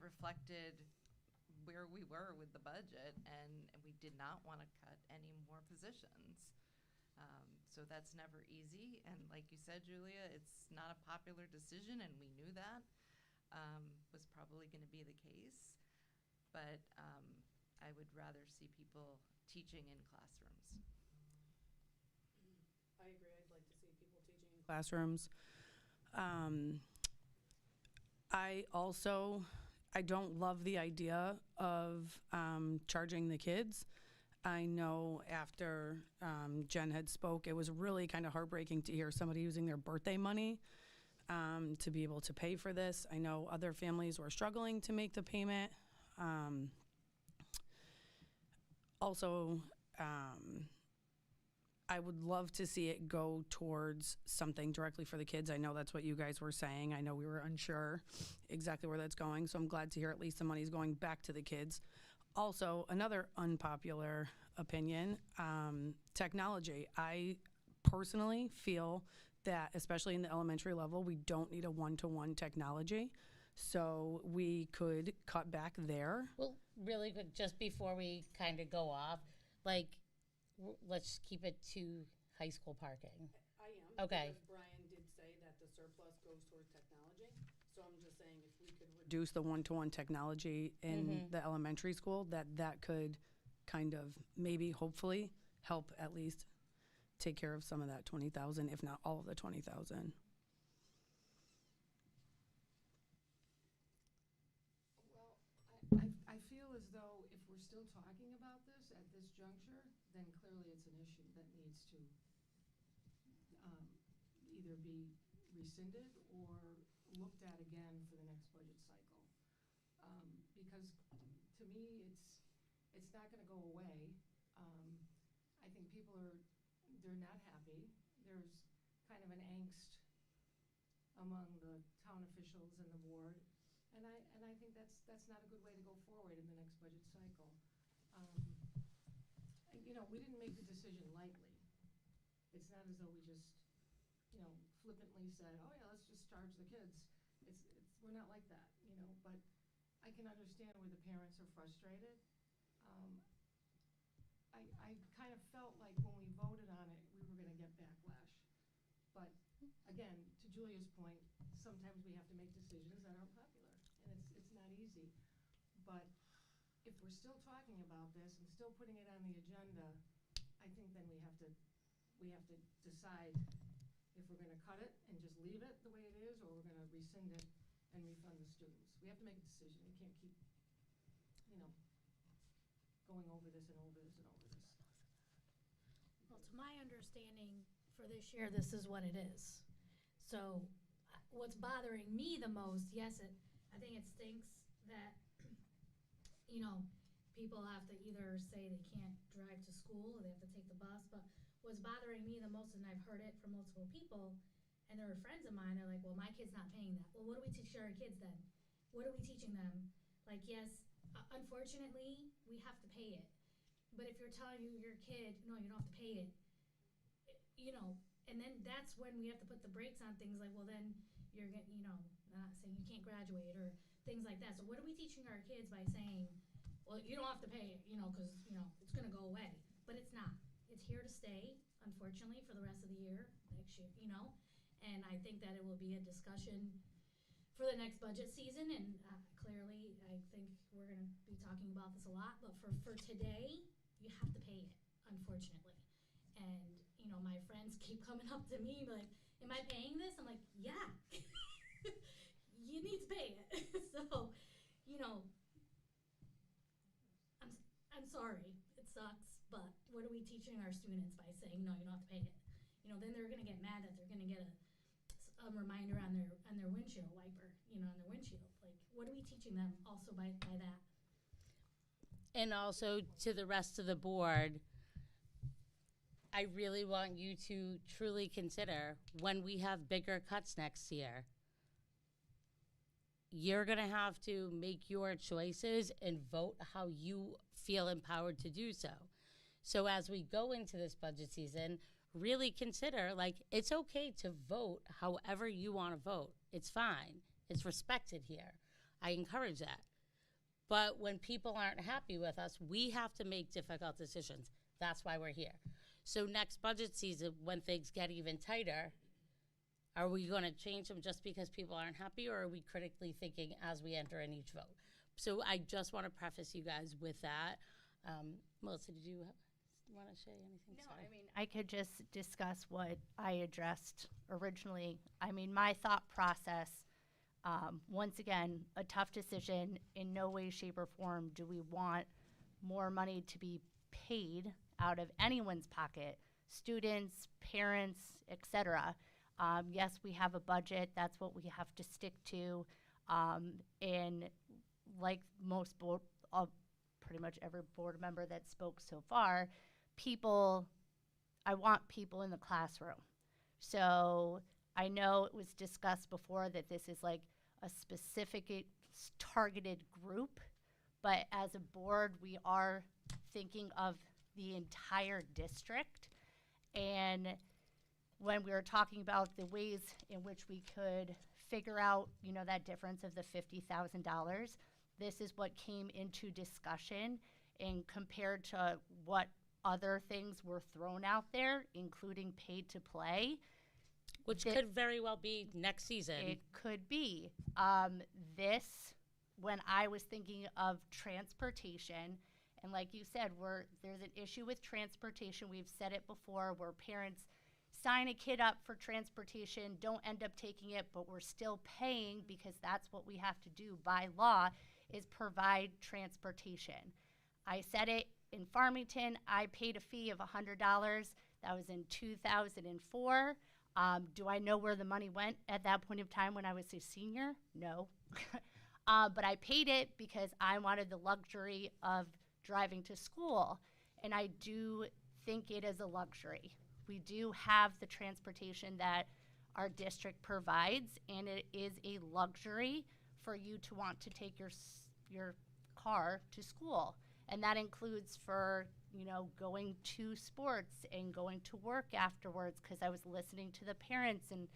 reflected where we were with the budget, and we did not want to cut any more positions. So that's never easy, and like you said, Julia, it's not a popular decision, and we knew that was probably going to be the case. But I would rather see people teaching in classrooms. I agree. I'd like to see people teaching in classrooms. I don't love the idea of charging the kids. I know after Jen had spoke, it was really kind of heartbreaking to hear somebody using their birthday money to be able to pay for this. I know other families were struggling to make the payment. I would love to see it go towards something directly for the kids. I know that's what you guys were saying. I know we were unsure exactly where that's going, so I'm glad to hear at least the money's going back to the kids. Also, another unpopular opinion, technology. I personally feel that, especially in the elementary level, we don't need a one-to-one technology. So we could cut back there. Well, really quick, just before we kind of go off, like, let's keep it to high school parking. I am. Okay. Because Brian did say that the surplus goes toward technology. So I'm just saying if we could reduce the one-to-one technology in the elementary school, that could kind of maybe, hopefully, help at least take care of some of that 20,000, if not all of the 20,000. Well, I feel as though if we're still talking about this at this juncture, then clearly it's an issue that needs to either be rescinded or looked at again for the next budget cycle. Because to me, it's not gonna go away. I think people they're not happy. There's kind of an angst among the town officials and the board. And I think that's not a good way to go forward in the next budget cycle. We didn't make the decision lightly. It's not as though we just, flippantly said, oh yeah, let's just charge the kids. We're not like that, but I can understand where the parents are frustrated. I kind of felt like when we voted on it, we were gonna get backlash. But again, to Julia's point, sometimes we have to make decisions that aren't popular, and it's not easy. But if we're still talking about this and still putting it on the agenda, I think then we have to decide if we're gonna cut it and just leave it the way it is, or we're gonna rescind it and refund the students. We have to make a decision. We can't keep, going over this and over this and over this. Well, to my understanding, for this year, this is what it is. So what's bothering me the most, yes, I think it stinks that, people have to either say they can't drive to school or they have to take the bus. But what's bothering me the most, and I've heard it from multiple people, and there were friends of mine, they're like, well, my kid's not paying that. Well, what do we teach our kids then? what are we teaching them? Like, yes, unfortunately, we have to pay it. But if you're telling your kid, no, you don't have to pay it, and then that's when we have to put the brakes on things like, well, then you're going to, not saying you can't graduate or things like that. So what are we teaching our kids by saying, well, you don't have to pay it, because, it's going to go away. But it's not. It's here to stay, unfortunately, for the rest of the year, next year, And I think that it will be a discussion for the next budget season. And clearly, I think we're going to be talking about this a lot. But for today, you have to pay it, unfortunately. And, my friends keep coming up to me like, am I paying this? I'm like, yeah. You need to pay it. So, I'm sorry. It sucks. But what are we teaching our students by saying, no, you don't have to pay it? Then they're going to get mad that they're going to get a reminder on their windshield wiper, on their windshield. Like, what are we teaching them also by that? And also to the rest of the board, I really want you to truly consider when we have bigger cuts next year, you're going to have to make your choices and vote how you feel empowered to do so. So as we go into this budget season, really consider, it's okay to vote however you want to vote. It's fine. It's respected here. I encourage that. But when people aren't happy with us, we have to make difficult decisions. That's why we're here. So next budget season, when things get even tighter, are we going to change them just because people aren't happy, or are we critically thinking as we enter in each vote? So I just want to preface you guys with that. Melissa, did you want to say anything? No, Sorry. I could just discuss what I addressed originally. My thought process, once again, a tough decision. In no way, shape, or form do we want more money to be paid out of anyone's pocket, students, parents, etc. Yes, we have a budget. That's what we have to stick to. And like most board, pretty much every board member that spoke so far, I want people in the classroom. So I know it was discussed before that this is like a specific targeted group, but as a board, we are thinking of the entire district. And when we were talking about the ways in which we could figure out, that difference of the $50,000, this is what came into discussion, and compared to what other things were thrown out there, including paid to play. Which could very well be next season. It could be. When I was thinking of transportation, and like you said, there's an issue with transportation. We've said it before, where parents sign a kid up for transportation, don't end up taking it, but we're still paying because that's what we have to do by law, is provide transportation. I said it in Farmington. I paid a fee of $100. That was in 2004. Do I know where the money went at that point of time when I was a senior? No. But I paid it because I wanted the luxury of driving to school. And I do think it is a luxury. We do have the transportation that our district provides, and it is a luxury for you to want to take your car to school. And that includes for, going to sports and going to work afterwards, because I was listening to the parents and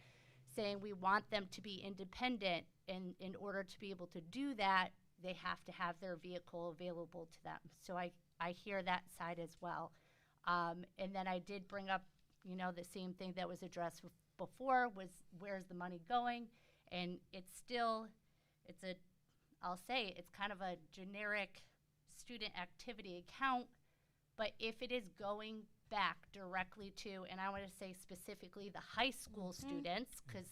saying we want them to be independent, and in order to be able to do that, they have to have their vehicle available to them. So I hear that side as well. And then I did bring up, the same thing that was addressed before, was where's the money going? And I'll say it's kind of a generic student activity account, but if it is going back directly to, and I want to say specifically the high school students, because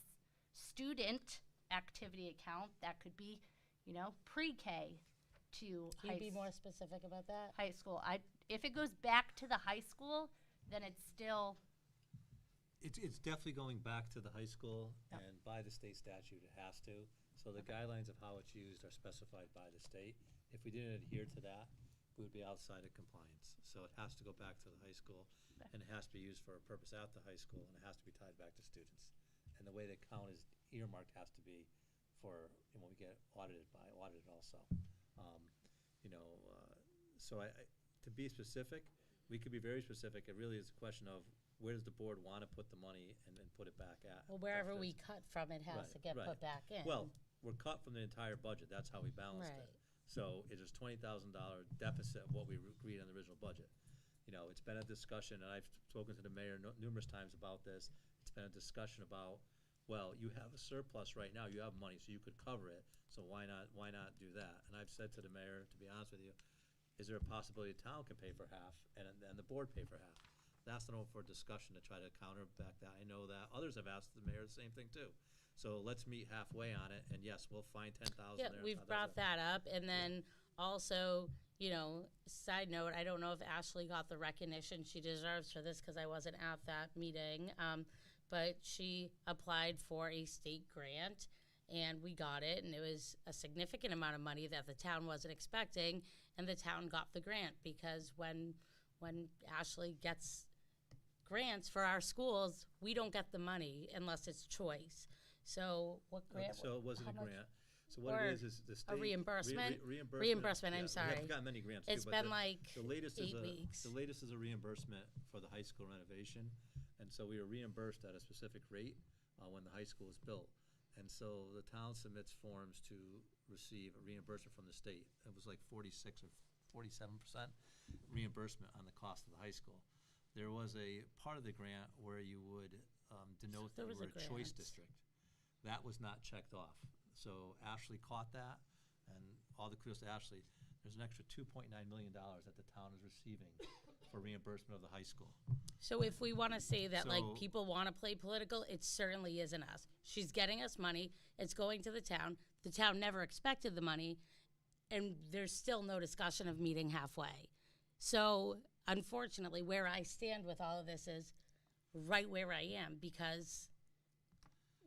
student activity account, that could be, pre-K to Can you be more specific about that? high school. If it goes back to the high school, then it's still. It's definitely going back to the high school, and by the state statute, it has to. So the guidelines of how it's used are specified by the state. If we didn't adhere to that, we would be outside of compliance. So it has to go back to the high school, and it has to be used for a purpose at the high school, and it has to be tied back to students. And the way the count is earmarked has to be for, when we get audited also. Um, you know, so to be specific, we could be very specific. It really is a question of where does the board want to put the money and then put it back at? Well, wherever we cut from, it has to get put back in. Well, we're cut from the entire budget. That's how we balanced it. Right. So it is $20,000 deficit of what we agreed on the original budget. You know, it's been a discussion, and I've spoken to the mayor numerous times about this. It's been a discussion about, well, you have a surplus right now. You have money, so you could cover it. So why not do that? And I've said to the mayor, to be honest with you, is there a possibility the town can pay for half and the board pay for half? That's an open for discussion to try to counter back that. I know that others have asked the mayor the same thing too. So let's meet halfway on it, and yes, we'll find 10,000 Yeah, there. we've brought that up, and then also, you know, side note, I don't know if Ashley got the recognition she deserves for this because I wasn't at that meeting, but she applied for a state grant, and we got it, and it was a significant amount of money that the town wasn't expecting, and the town got the grant because when Ashley gets grants for our schools, we don't get the money unless it's choice. So what grant? So it wasn't a how much- grant. So what it is the state. A reimbursement? Reimbursement. Reimbursement, I'm We sorry. haven't gotten many grants too, It's but been like the latest 8 weeks. The latest is a reimbursement for the high school renovation. And so we were reimbursed at a specific rate when the high school was built. And so the town submits forms to receive a reimbursement from the state. It was like 46 or 47% reimbursement on the cost of the high school. There was a part of the grant where you would denote that There you was were a a choice grant. district. That was not checked off. So Ashley caught that, and all the kudos to Ashley. There's an extra $2.9 million that the town is receiving for reimbursement of the high school. So if we want to say that like So- people want to play political, it certainly isn't us. She's getting us money. It's going to the town. The town never expected the money, and there's still no discussion of meeting halfway. So unfortunately, where I stand with all of this is right where I am because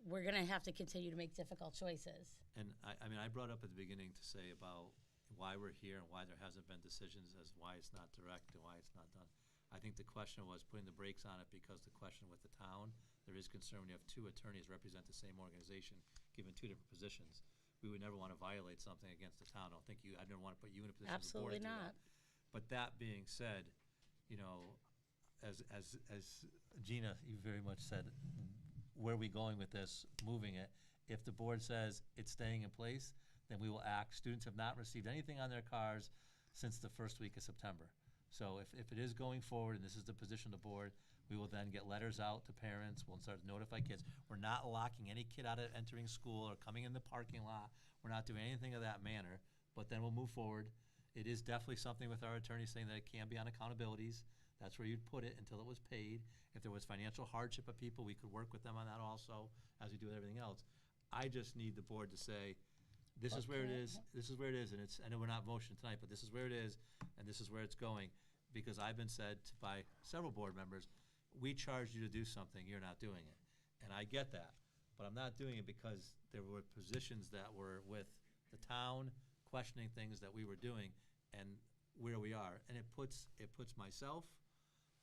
we're going to have to continue to make difficult choices. And I mean, I brought up at the beginning to say about why we're here and why there hasn't been decisions as why it's not direct and why it's not done. I think the question was putting the brakes on it because the question with the town, there is concern when you have two attorneys represent the same organization, given two different positions. We would never want to violate something against the town. I never want to put you in a position as a board to Absolutely do not. that. But that being said, you know, as Gina, you very much said, where are we going with this, moving it? If the board says it's staying in place, then we will act. Students have not received anything on their cars since the first week of September. So if it is going forward, and this is the position of the board, we will then get letters out to parents. We'll start to notify kids. We're not locking any kid out of entering school or coming in the parking lot. We're not doing anything of that manner, but then we'll move forward. It is definitely something with our attorney saying that it can be on accountabilities. That's where you'd put it until it was paid. If there was financial hardship of people, we could work with them on that also, as we do with everything else. I just need the board to say, this is where it is, this is where it is, and I know we're not motion tonight, but this is where it is, and this is where it's going. Because I've been said by several board members, we charged you to do something, you're not doing it. And I get that, but I'm not doing it because there were positions that were with the town questioning things that we were doing and where we are. And it puts myself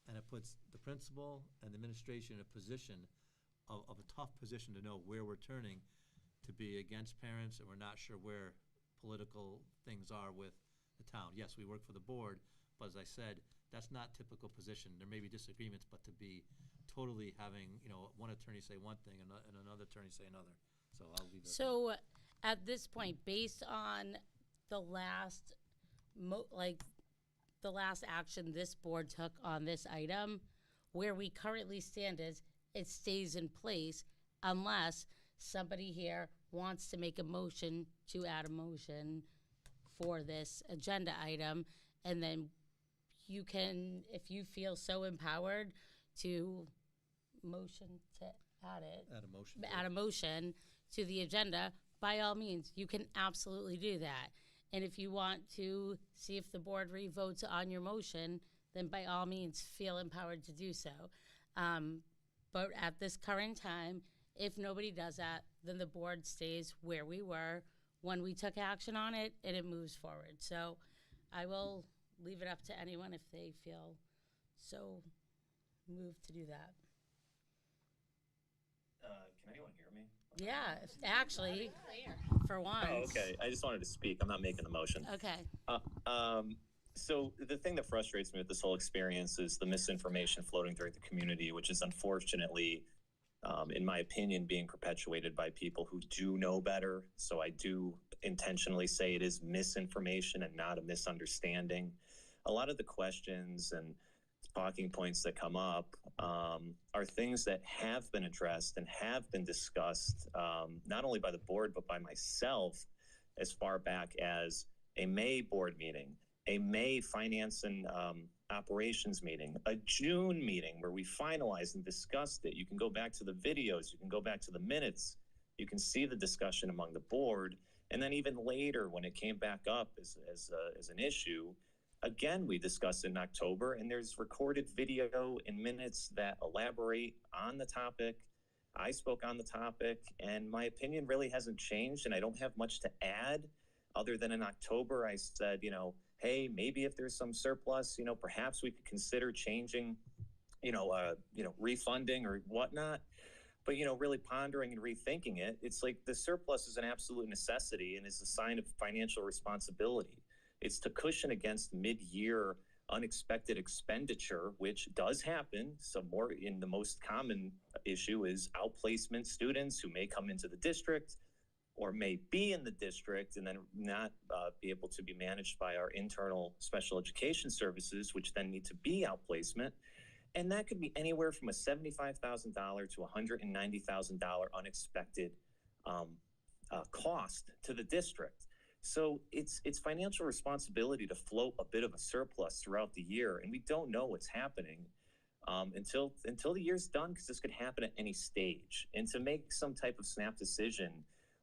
and it puts the principal and the administration in a position of a tough position to know where we're turning to be against parents, and we're not sure where political things are with the town. Yes, we work for the board, but as I said, that's not typical position. There may be disagreements, but to be totally having, you know, one attorney say one thing and another attorney say another. So I'll leave it. So at this point, based on the last, the last action this board took on this item, where we currently stand is it stays in place unless somebody here wants to make a motion to add a motion for this agenda item, and then you can, if you feel so empowered to motion to add it. Add a motion. Add a motion to the agenda, by all means, you can absolutely do that. And if you want to see if the board re-votes on your motion, then by all means, feel empowered to do so. But at this current time, if nobody does that, then the board stays where we were when we took action on it, and it moves forward. So I will leave it up to anyone if they feel so moved to do that. Can anyone hear me? Yeah, actually, for once. Oh, okay. I just wanted to speak. I'm not making the motion. Okay. So the thing that frustrates me with this whole experience is the misinformation floating through the community, which is unfortunately, in my opinion, being perpetuated by people who do know better. So I do intentionally say it is misinformation and not a misunderstanding. A lot of the questions and talking points that come up are things that have been addressed and have been discussed, not only by the board, but by myself as far back as a May board meeting, a May finance and operations meeting, a June meeting where we finalized and discussed it. You can go back to the videos, you can go back to the minutes, you can see the discussion among the board. And then even later, when it came back up as an issue, again, we discussed it in October, and there's recorded video and minutes that elaborate on the topic. I spoke on the topic, and my opinion really hasn't changed, and I don't have much to add other than in October, I said, hey, maybe if there's some surplus, perhaps we could consider changing, refunding or whatnot. But, really pondering and rethinking it, it's like the surplus is an absolute necessity and is a sign of financial responsibility. It's to cushion against mid-year unexpected expenditure, which does happen. Some more in the most common issue is outplacement students who may come into the district or may be in the district and then not be able to be managed by our internal special education services, which then need to be outplacement. And that could be anywhere from a $75,000 to $190,000 unexpected cost to the district. So it's financial responsibility to float a bit of a surplus throughout the year, and we don't know what's happening until the year's done, because this could happen at any stage. And to make some type of snap decision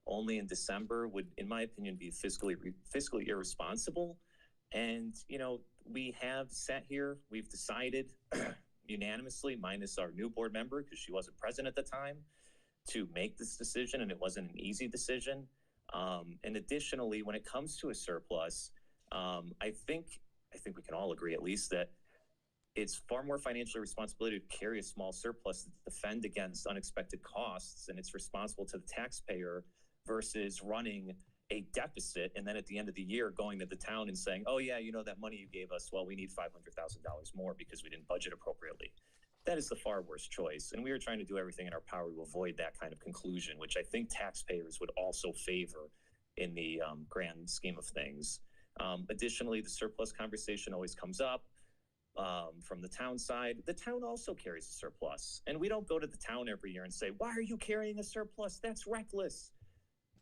only in December would, in my opinion, be fiscally irresponsible. And we have sat here, we've decided unanimously, minus our new board member because she wasn't present at the time, to make this decision, and it wasn't an easy decision. And additionally, when it comes to a surplus, I think we can all agree at least that it's far more financially responsibility to carry a small surplus to defend against unexpected costs, and it's responsible to the taxpayer versus running a deficit and then at the end of the year going to the town and saying, oh yeah, that money you gave us, well, we need $500,000 more because we didn't budget appropriately. That is the far worst choice. And we are trying to do everything in our power to avoid that kind of conclusion, which I think taxpayers would also favor in the grand scheme of things. Additionally, the surplus conversation always comes up from the town side. The town also carries a surplus. And we don't go to the town every year and say, why are you carrying a surplus? That's reckless.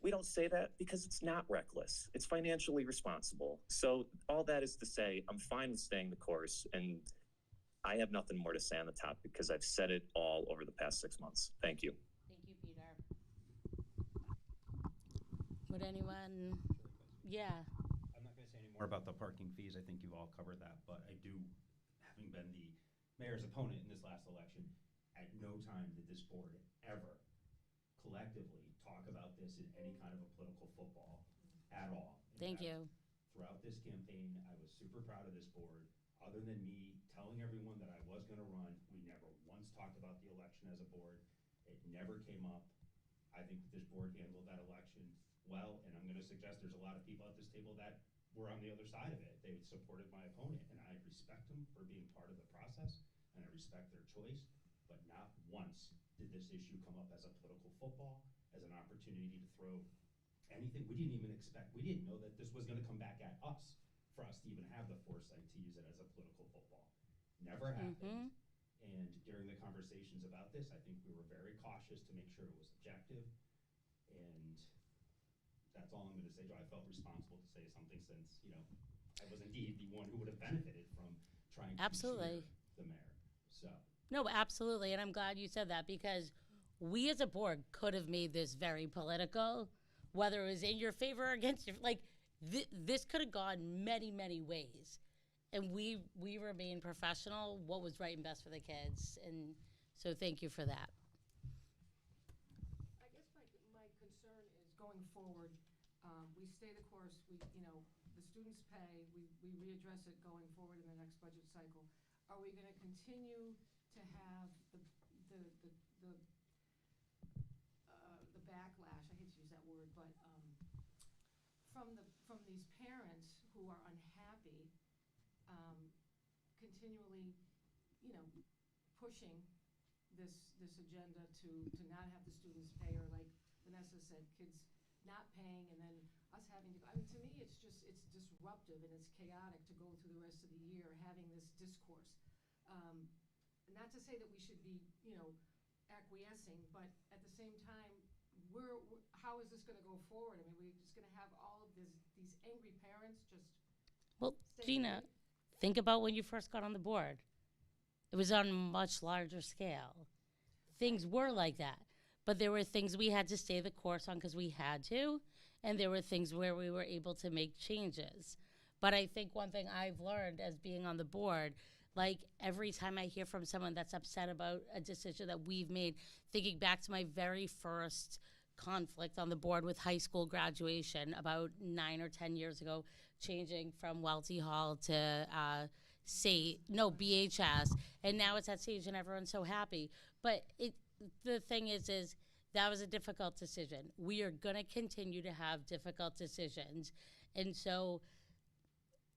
We don't say that because it's not reckless. It's financially responsible. So all that is to say, I'm fine with staying the course, and I have nothing more to say on the topic because I've said it all over the past 6 months. Thank you. Thank you, Peter. Would anyone? Yeah. I'm not going to say any more about the parking fees. I think you've all covered that. But I do, having been the mayor's opponent in this last election, at no time did this board ever collectively talk about this in any kind of a political football at all. Thank you. Throughout this campaign, I was super proud of this board. Other than me telling everyone that I was going to run, we never once talked about the election as a board. It never came up. I think that this board handled that election well, and I'm going to suggest there's a lot of people at this table that were on the other side of it. They supported my opponent, and I respect them for being part of the process, and I respect their choice, but not once did this issue come up as a political football, as an opportunity to throw anything. We didn't even expect, we didn't know that this was going to come back at us for us to even have the foresight to use it as a political football. Never happened. And during the conversations about this, I think we were very cautious to make sure it was objective. And that's all I'm going to say, Joe. I felt responsible to say something since, I was indeed the one who would have benefited from trying to cheer the mayor. So. No, absolutely. And I'm glad you said that because we as a board could have made this very political, whether it was in your favor or against your, this could have gone many, many ways. And we remain professional, what was right and best for the kids. And so thank you for that. I guess my concern is going forward, we stay the course, the students pay, we readdress it going forward in the next budget cycle. Are we going to continue to have the backlash, I hate to use that word, but, from these parents who are unhappy, continually, you know, pushing this agenda to not have the students pay, or like Vanessa said, kids not paying and then us having to go. I mean, to me, it's disruptive and it's chaotic to go through the rest of the year having this discourse. Not to say that we should be, you know, acquiescing, but at the same time, how is this going to go forward? I mean, we're just going to have all of these angry parents just. Well, staying Gina, away? think about when you first got on the board. It was on a much larger scale. Things were like that. But there were things we had to stay the course on because we had to, and there were things where we were able to make changes. But I think one thing I've learned as being on the board, like every time I hear from someone that's upset about a decision that we've made, thinking back to my very first conflict on the board with high school graduation about 9 or 10 years ago, changing from Welty Hall to BHS, and now it's at Sage and everyone's so happy. But the thing is that was a difficult decision. We are going to continue to have difficult decisions. And so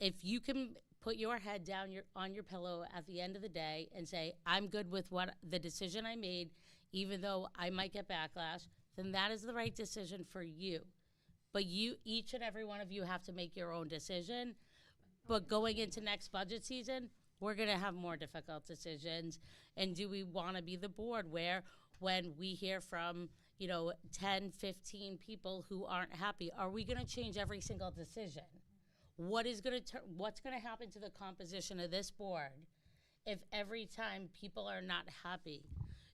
if you can put your head down on your pillow at the end of the day and say, I'm good with what the decision I made, even though I might get backlash, then that is the right decision for you. But each and every one of you have to make your own decision. But going into next budget season, we're going to have more difficult decisions. And do we want to be the board where when we hear from, 10, 15 people who aren't happy, are we going to change every single decision? What's going to happen to the composition of this board if every time people are not happy?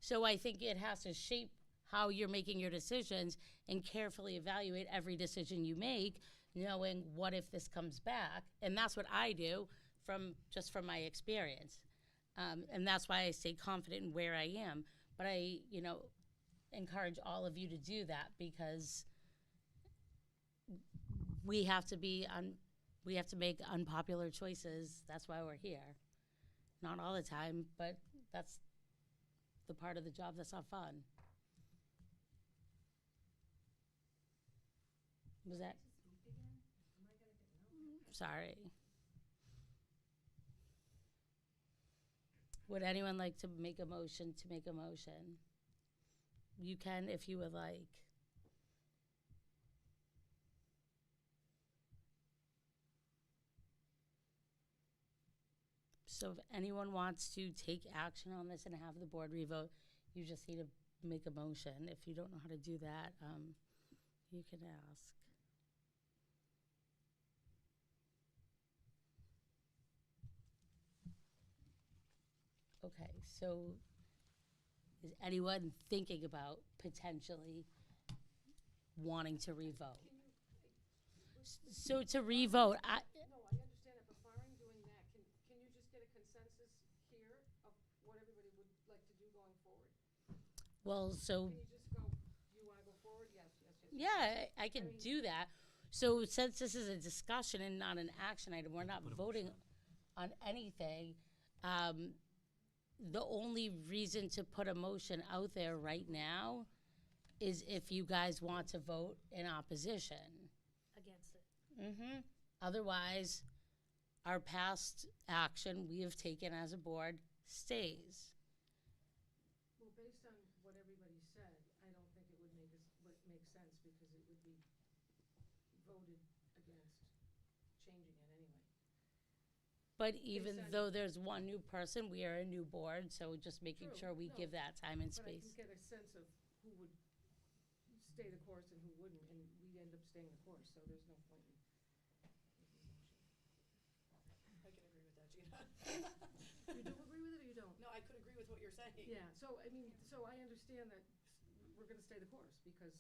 So I think it has to shape how you're making your decisions and carefully evaluate every decision you make, knowing what if this comes back. And that's what I do from my experience. And that's why I stay confident in where I am. But I, encourage all of you to do that, because we have to make unpopular choices. That's why we're here. Not all the time, but that's the part of the job that's not fun. Was that? Sorry. Would anyone like to make a motion to make a motion? You can if you would like. So if anyone wants to take action on this and have the board revote, you just need to make a motion. If you don't know how to do that, you can ask. Okay, so is anyone thinking about potentially wanting to revote? So to revote, No, I understand that, but barring doing that, can you just get a consensus here of what everybody would like to do going forward? well, so Can you just go, you want to go forward? Yes. yeah, I can do that. So since this is a discussion and not an action item, we're not voting on anything. The only reason to put a motion out there right now is if you guys want to vote in opposition. Against it. Otherwise, our past action we have taken as a board stays. Well, based on what everybody said, I don't think it would make sense, because it would be voted against changing it anyway. But even Based on- though there's one new person, we are a new board, so just making True, sure we no, give that time and But I space. can get a sense of who would stay the course and who wouldn't, and we'd end up staying the course, so there's no point in making a motion. I can agree with that, Gina. You do agree with it or you don't? No, I could agree with what you're saying. Yeah, so I understand that we're gonna stay the course, because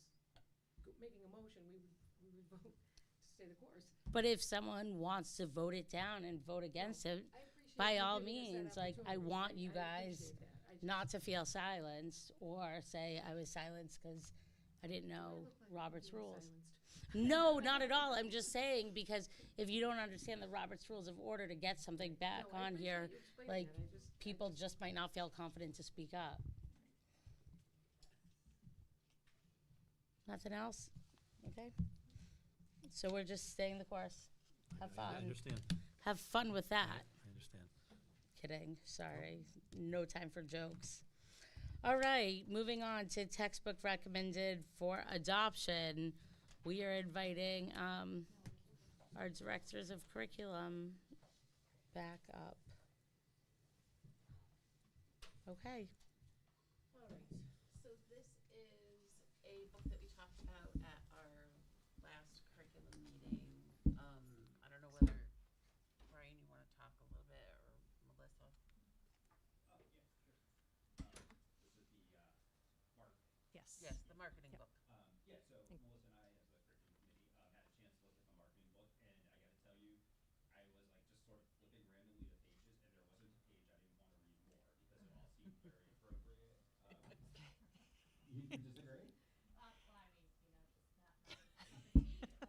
making a motion, we would vote to stay the course. But if someone wants to vote it down and vote against it, I appreciate by you all giving us that means, I opportunity. want you I guys appreciate that. not to feel silenced or say I was silenced because I didn't know Robert's rules. No, not at all. I'm just saying, because if you don't understand the Robert's Rules of Order to get something back No, I on here, appreciate you explaining like, that. people just might not feel confident to speak up. Nothing else? Okay. So we're just staying the course. Have fun. I understand. Have fun with that. I understand. Kidding. Sorry. No time for jokes. All right. Moving on to textbook recommended for adoption. We are inviting our directors of curriculum back up. Okay. All right, so this is a book that we talked about at our last curriculum meeting. I don't know whether, Brian, you want to talk a little bit, or Melissa? Yes. Yes, the marketing book. Yeah, so Melissa and I, as the curriculum committee, had a chance to look at the marketing book, and I gotta tell you, I was like just sort of flipping randomly the pages, and there wasn't a page I didn't want to read more, because it all seemed very appropriate. You disagree? Well, I mean, you know,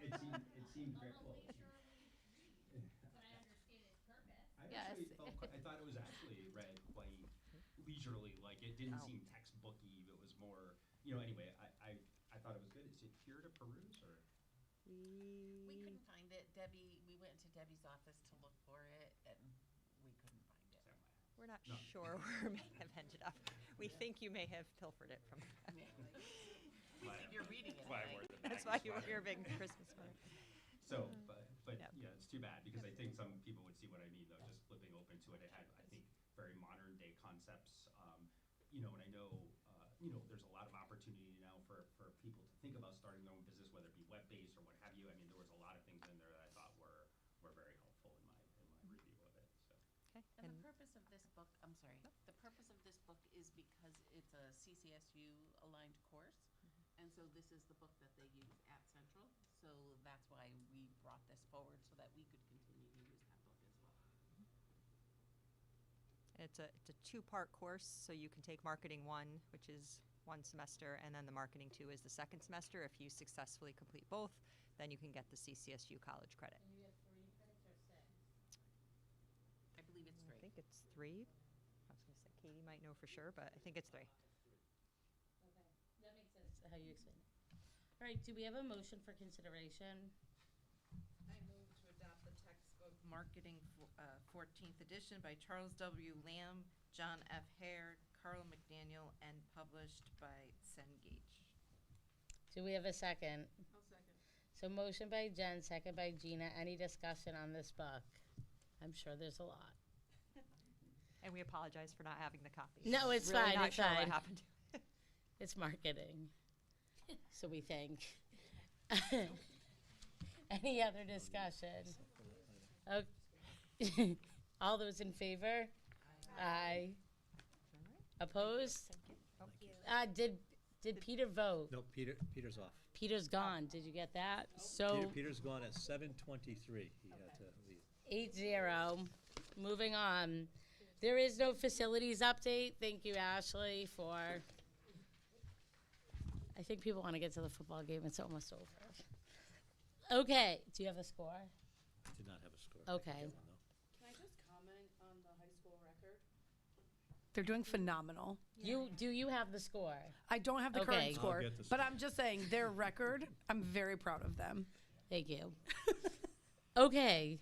it's not. It seemed very well. But I understand its purpose. I actually felt I thought it was actually read quite leisurely, like it didn't seem textbooky, it was more, you know, anyway, I thought it was good. Is it here to peruse, or? We couldn't find it. We went to Debbie's office to look for it, and we couldn't find it. We're not sure where it may have ended up. We think you may have pilfered it from. You're reading it. Why I wore the That's bag why you is were your big Christmas sweater. So, but yeah, it's too bad, because I think some people would see what I mean, though, just flipping open to it. It had, I think, very modern day concepts, you know, and I know, you know, there's a lot of opportunity now for people to think about starting their own business, whether it be web-based or what have you. I mean, there was a lot of things in there that I thought were very helpful in my review of it, so. Okay. And the purpose of this book, I'm sorry, the purpose of this book is because it's a CCSU aligned course. And so this is the book that they use at Central. So that's why we brought this forward, so that we could continue to use that book as well. It's a two-part course, so you can take Marketing 1, which is one semester, and then the Marketing 2 is the second semester. If you successfully complete both, then you can get the CCSU college credit. And you have 3 credits or 6? I believe it's 3. I think it's 3. I was going to say Katie might know for sure, but I think it's 3. Okay, that makes sense, how you explain it. All right, do we have a motion for consideration? I move to adopt the textbook Marketing 14th edition by Charles W. Lamb, John F. Hare, Carl McDaniel, and published by Cengage. Do we have a second? I'll second. So motion by Jen, second by Gina. Any discussion on this book? I'm sure there's a lot. And we apologize for not having the copy. No, it's Really fine, not it's sure fine. what happened. It's marketing. So we think. Any other discussion? Okay. All those in favor? Aye. Opposed? Did Peter vote? No, Peter's off. Peter's gone. Did you get that? So Peter's gone at 7:23. He had to leave. 8-0. Moving on. There is no facilities update. Thank you, Ashley, for. I think people want to get to the football game. It's almost over. Okay. Do you have a score? Did not have a score. Okay. Can I just comment on the high school record? They're doing phenomenal. Do you have the score? I don't have the Okay. current score, I'll get the but score. I'm just saying their record, I'm very proud of them. Thank you. Okay.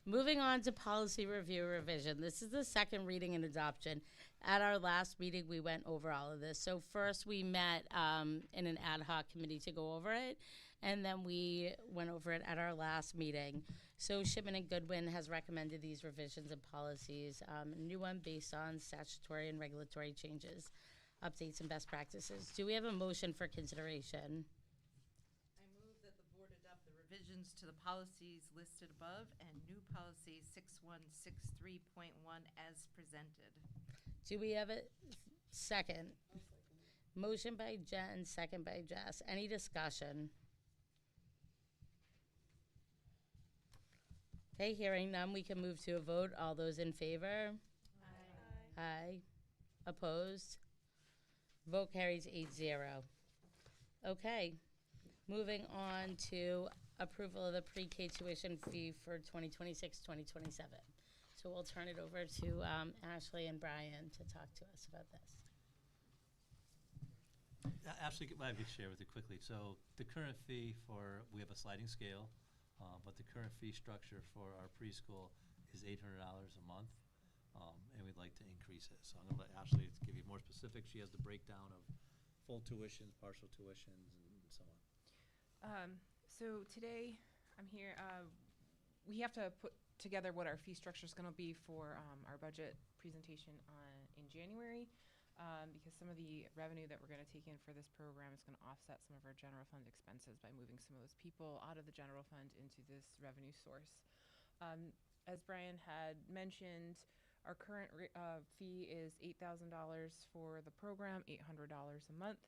Moving on to policy review revision. This is the second reading and adoption. At our last meeting, we went over all of this. So first we met in an ad hoc committee to go over it, and then we went over it at our last meeting. So Shipman and Goodwin has recommended these revisions and policies, a new one based on statutory and regulatory changes, updates and best practices. Do we have a motion for consideration? I move that the board adopt the revisions to the policies listed above and new policy 6163.1 as presented. Do we have a second? Motion by Jen, second by Jess. Any discussion? Okay, hearing none, we can move to a vote. All those in favor? Aye. Aye. Opposed? Vote carries 8-0. Okay, moving on to approval of the pre-K tuition fee for 2026-2027. So we'll turn it over to Ashley and Brian to talk to us about this. Actually, I could share with you quickly. So the current fee for, we have a sliding scale, but the current fee structure for our preschool is $800 a month, and we'd like to increase it. So I'm going to let Ashley give you more specifics. She has the breakdown of full tuitions, partial tuitions, and so on. So today, I'm here, we have to put together what our fee structure is going to be for our budget presentation in January, because some of the revenue that we're going to take in for this program is going to offset some of our general fund expenses by moving some of those people out of the general fund into this revenue source. As Brian had mentioned, our current fee is $8,000 for the program, $800 a month.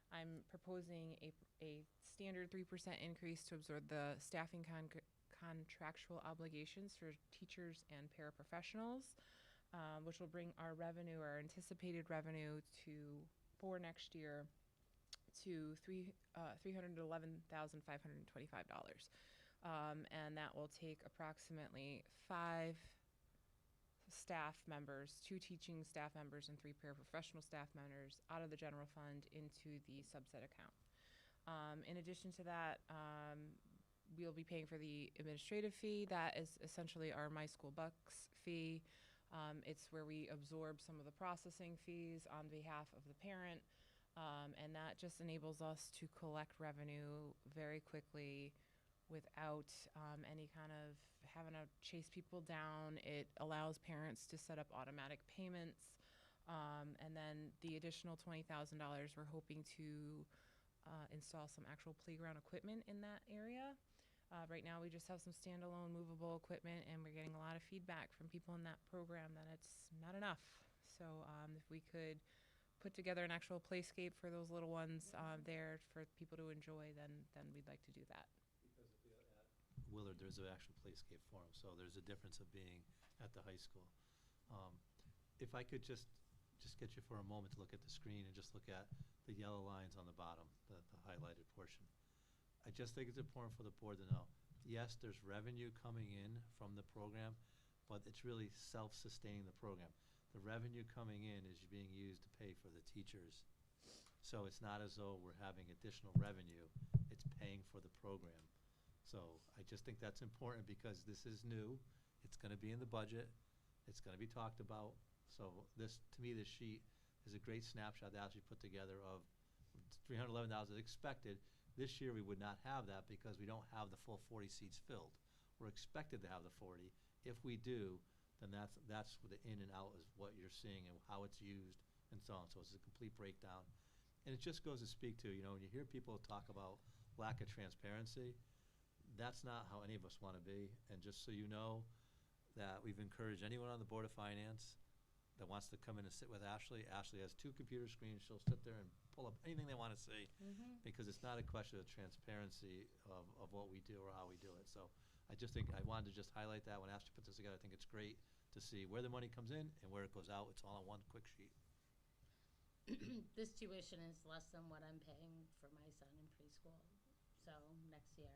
I'm proposing a standard 3% increase to absorb the staffing contractual obligations for teachers and paraprofessionals, which will bring our revenue, our anticipated revenue for next year to $311,525. And that will take approximately 5 staff members, 2 teaching staff members and 3 paraprofessional staff members out of the general fund into the subset account. In addition to that, we'll be paying for the administrative fee. That is essentially our My School Bucks fee. It's where we absorb some of the processing fees on behalf of the parent, and that just enables us to collect revenue very quickly without any kind of having to chase people down. It allows parents to set up automatic payments, and then the additional $20,000, we're hoping to install some actual playground equipment in that area. Right now, we just have some standalone movable equipment, and we're getting a lot of feedback from people in that program that it's not enough. So if we could put together an actual playscape for those little ones there for people to enjoy, then we'd like to do that. Willard, there's an actual playscape for them, so there's a difference of being at the high school. If I could just get you for a moment to look at the screen and just look at the yellow lines on the bottom, the highlighted portion. I just think it's important for the board to know, yes, there's revenue coming in from the program, but it's really self-sustaining the program. The revenue coming in is being used to pay for the teachers. So it's not as though we're having additional revenue, it's paying for the program. So I just think that's important because this is new. It's going to be in the budget. It's going to be talked about. So this, to me, this sheet is a great snapshot that actually put together of $311,000 expected. This year we would not have that because we don't have the full 40 seats filled. We're expected to have the 40. If we do, then that's the in and out is what you're seeing and how it's used and so on. So it's a complete breakdown. And it just goes to speak to, you know, when you hear people talk about lack of transparency, that's not how any of us want to be. And just so you know that we've encouraged anyone on the Board of Finance that wants to come in and sit with Ashley. Ashley has 2 computer screens. She'll sit there and pull up anything they want to see because it's not a question of transparency of what we do or how we do it. So I just think I wanted to just highlight that when Ashley put this together. I think it's great to see where the money comes in and where it goes out. It's all on one quick sheet. This tuition is less than what I'm paying for my son in preschool, so next year.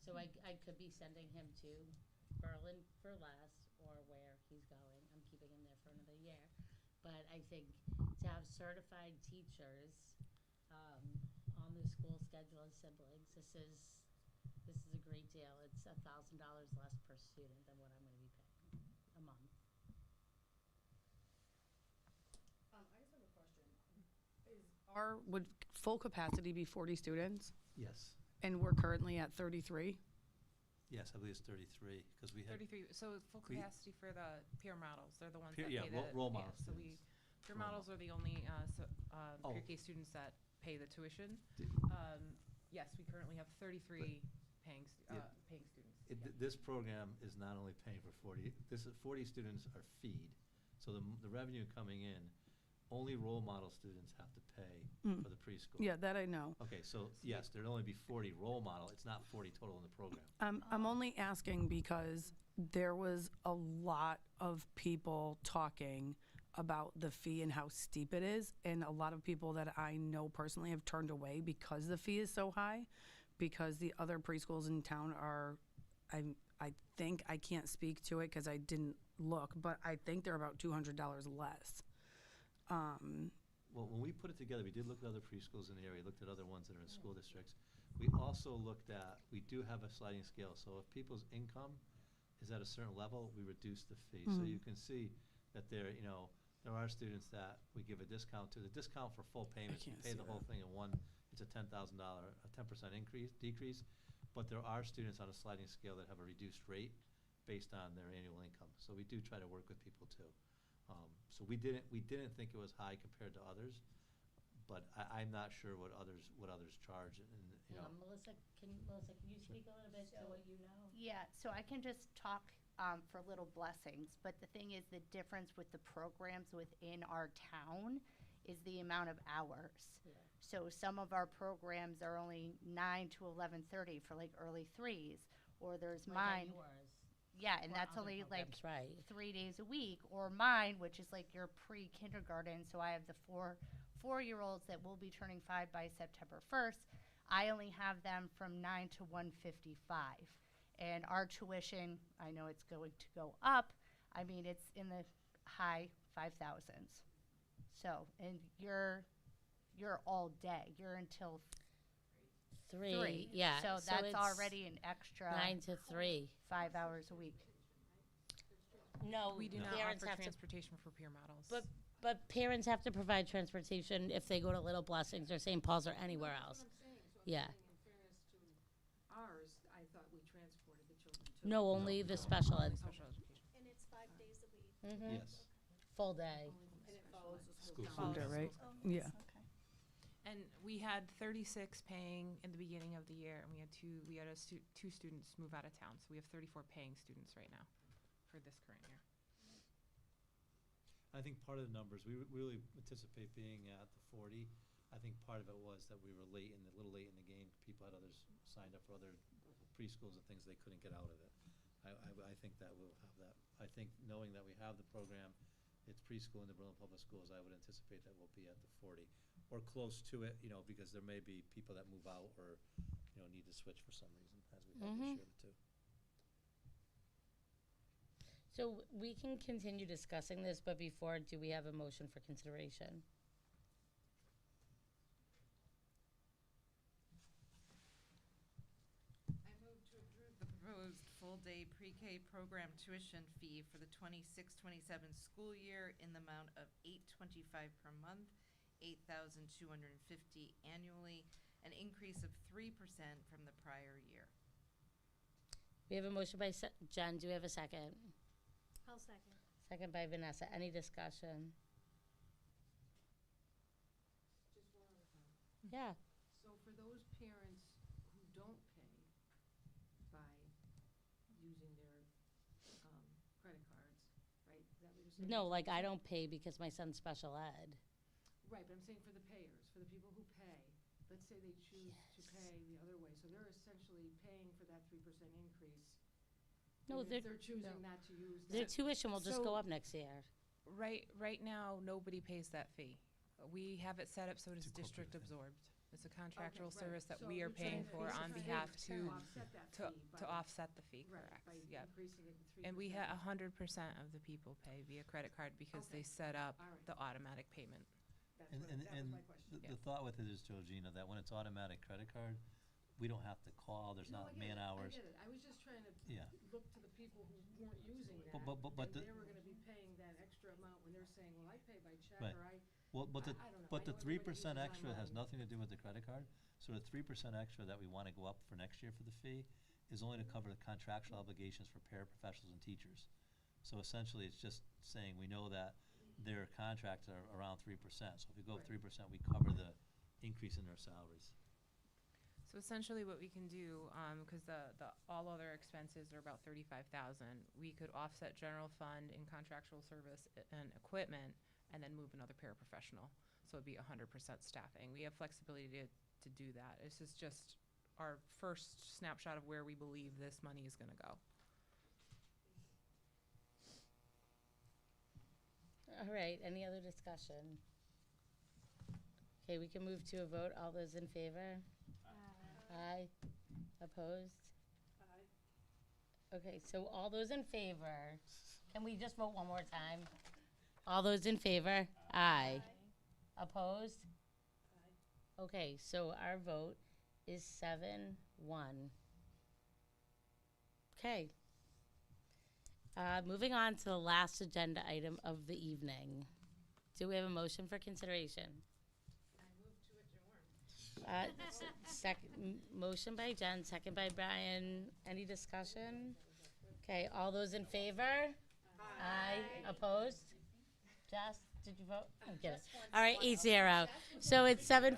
So I could be sending him to Berlin for less or where he's going. I'm keeping him there for another year. But I think to have certified teachers on the school schedule as siblings, this is a great deal. It's $1,000 less per student than what I'm going to be paying a month. I just have a question. Would full capacity be 40 students? Yes. And we're currently at 33? Yes, I believe it's 33 because we had 33. So full capacity for the peer models. They're the ones Peer- that yeah, pay the role model So students. peer Role models are the only Oh. peer K students that pay the tuition. Yes, we currently have 33 paying students. This program is not only paying for 40. 40 students are feed. So the revenue coming in, only role model students have to pay for the preschool. Yeah, that I know. Okay, so yes, there'd only be 40 role model. It's not 40 total in the program. I'm only asking because there was a lot of people talking about the fee and how steep it is, and a lot of people that I know personally have turned away because the fee is so high, because the other preschools in town are, I think, I can't speak to it because I didn't look, but I think they're about $200 less. well, when we put it together, we did look at other preschools in the area, looked at other ones that are in school districts. We also looked at, we do have a sliding scale, so if people's income is at a certain level, we reduce the fee. So you can see that there, you know, there are students that we give a discount to. The discount for full payments, we can't pay see the whole thing in one, it's a $10,000, a 10% decrease. But there are students on a sliding scale that have a reduced rate based on their annual income. So we do try to work with people too. So we didn't think it was high compared to others, but I'm not sure what others charge, and you know. Melissa, can you speak a little bit to what you know? Yeah, so I can just talk for Little Blessings, but the thing is, the difference with the programs within our town is the amount of hours. Yeah. So some of our programs are only 9 to 11:30 for like early threes, or there's Like mine. yours. Yeah, and Or that's other only like programs, right. 3 days a week, or mine, which is like your pre-kindergarten. So I have the four-year-olds that will be turning 5 by September 1st. I only have them from 9 to 1:55, and our tuition, I know it's going to go up. I mean, it's in the high 5,000s. So, and you're all day. You're until 3, yeah. So that's it's already an extra 9 to 3. 5 hours a week. No, We do not parents offer have to, transportation for peer models. but parents have to provide transportation if they go to Little Blessings or St. Paul's or anywhere else. Yeah. In fairness to ours, I thought we transported the children too. No, only the special ed. Special education. And it's 5 days a week. Mhm. Yes. Full day. And it follows the School school calendar. Under, right? Oh, Yeah. okay. And we had 36 paying in the beginning of the year, and we had two students move out of town. So we have 34 paying students right now for this current year. I think part of the numbers, we really anticipate being at the 40. I think part of it was that we were a little late in the game. People had others signed up for other preschools and things, they couldn't get out of it. I think that we'll have that. I think knowing that we have the program, it's preschool in the Berlin Public Schools, I would anticipate that we'll be at the 40 or close to it, you know, because there may be people that move out or, you know, need to switch for some reason, as we have this year too. So we can continue discussing this, but before, do we have a motion for consideration? I move to approve the proposed full-day pre-K program tuition fee for the 26-27 school year in the amount of $825 per month, $8,250 annually, an increase of 3% from the prior year. We have a motion by Jen. Do we have a second? I'll second. Second by Vanessa. Any discussion? Just one other thing. Yeah. So for those parents who don't pay by using their credit cards, right? Is that what you're saying? No, like I don't pay because my son's special ed. Right, but I'm saying for the payers, for the people who pay, let's say they choose to pay the other way, so they're essentially paying for that 3% increase. No, even if they're- they're choosing not to use Their that. tuition will just go So- up next year. Right now, nobody pays that fee. We have it set up so it is To district corporate, absorbed. It's a contractual right. service that So we are you're trying paying to- for you're on trying behalf to to offset that to fee to by- offset the fee. Right, Correct. by Yep. increasing it to 3%. And we had 100% of the people pay via credit card because they Okay. set up All right. the automatic payment. That's And, what- and, that was and my question. the thought with it is, Georgina, that when it's automatic credit card, we don't have to call, there's No, not I get it, man hours. I get it. I was just trying to Yeah. look to the people who weren't using that. But and the- they were gonna be paying that extra amount when they're saying, well, I pay by check, Right. or I. Well, but the, I don't know. but I the know 3% everybody uses extra has online. nothing to do with the credit card. So the 3% extra that we want to go up for next year for the fee is only to cover the contractual obligations for paraprofessionals and teachers. So essentially, it's just saying we know that their contracts are around 3%. So if we go up 3%, we cover the increase in their salaries. So essentially what we can do, because the all other expenses are about 35,000, we could offset general fund in contractual service and equipment and then move another paraprofessional. So it'd be 100% staffing. We have flexibility to do that. This is just our first snapshot of where we believe this money is gonna go. All right, any other discussion? Okay, we can move to a vote. All those in favor? Aye. Opposed? Aye. Okay, so all those in favor, can we just vote one more time? All those in favor? Aye. Opposed? Okay, so our vote is 7-1. Okay. Moving on to the last agenda item of the evening. Do we have a motion for consideration? Motion by Jen, second by Brian. Any discussion? Okay, all those in favor? Aye. Opposed? Jess, did you vote? Oh, good. All right, 8-0. So it's 7:40.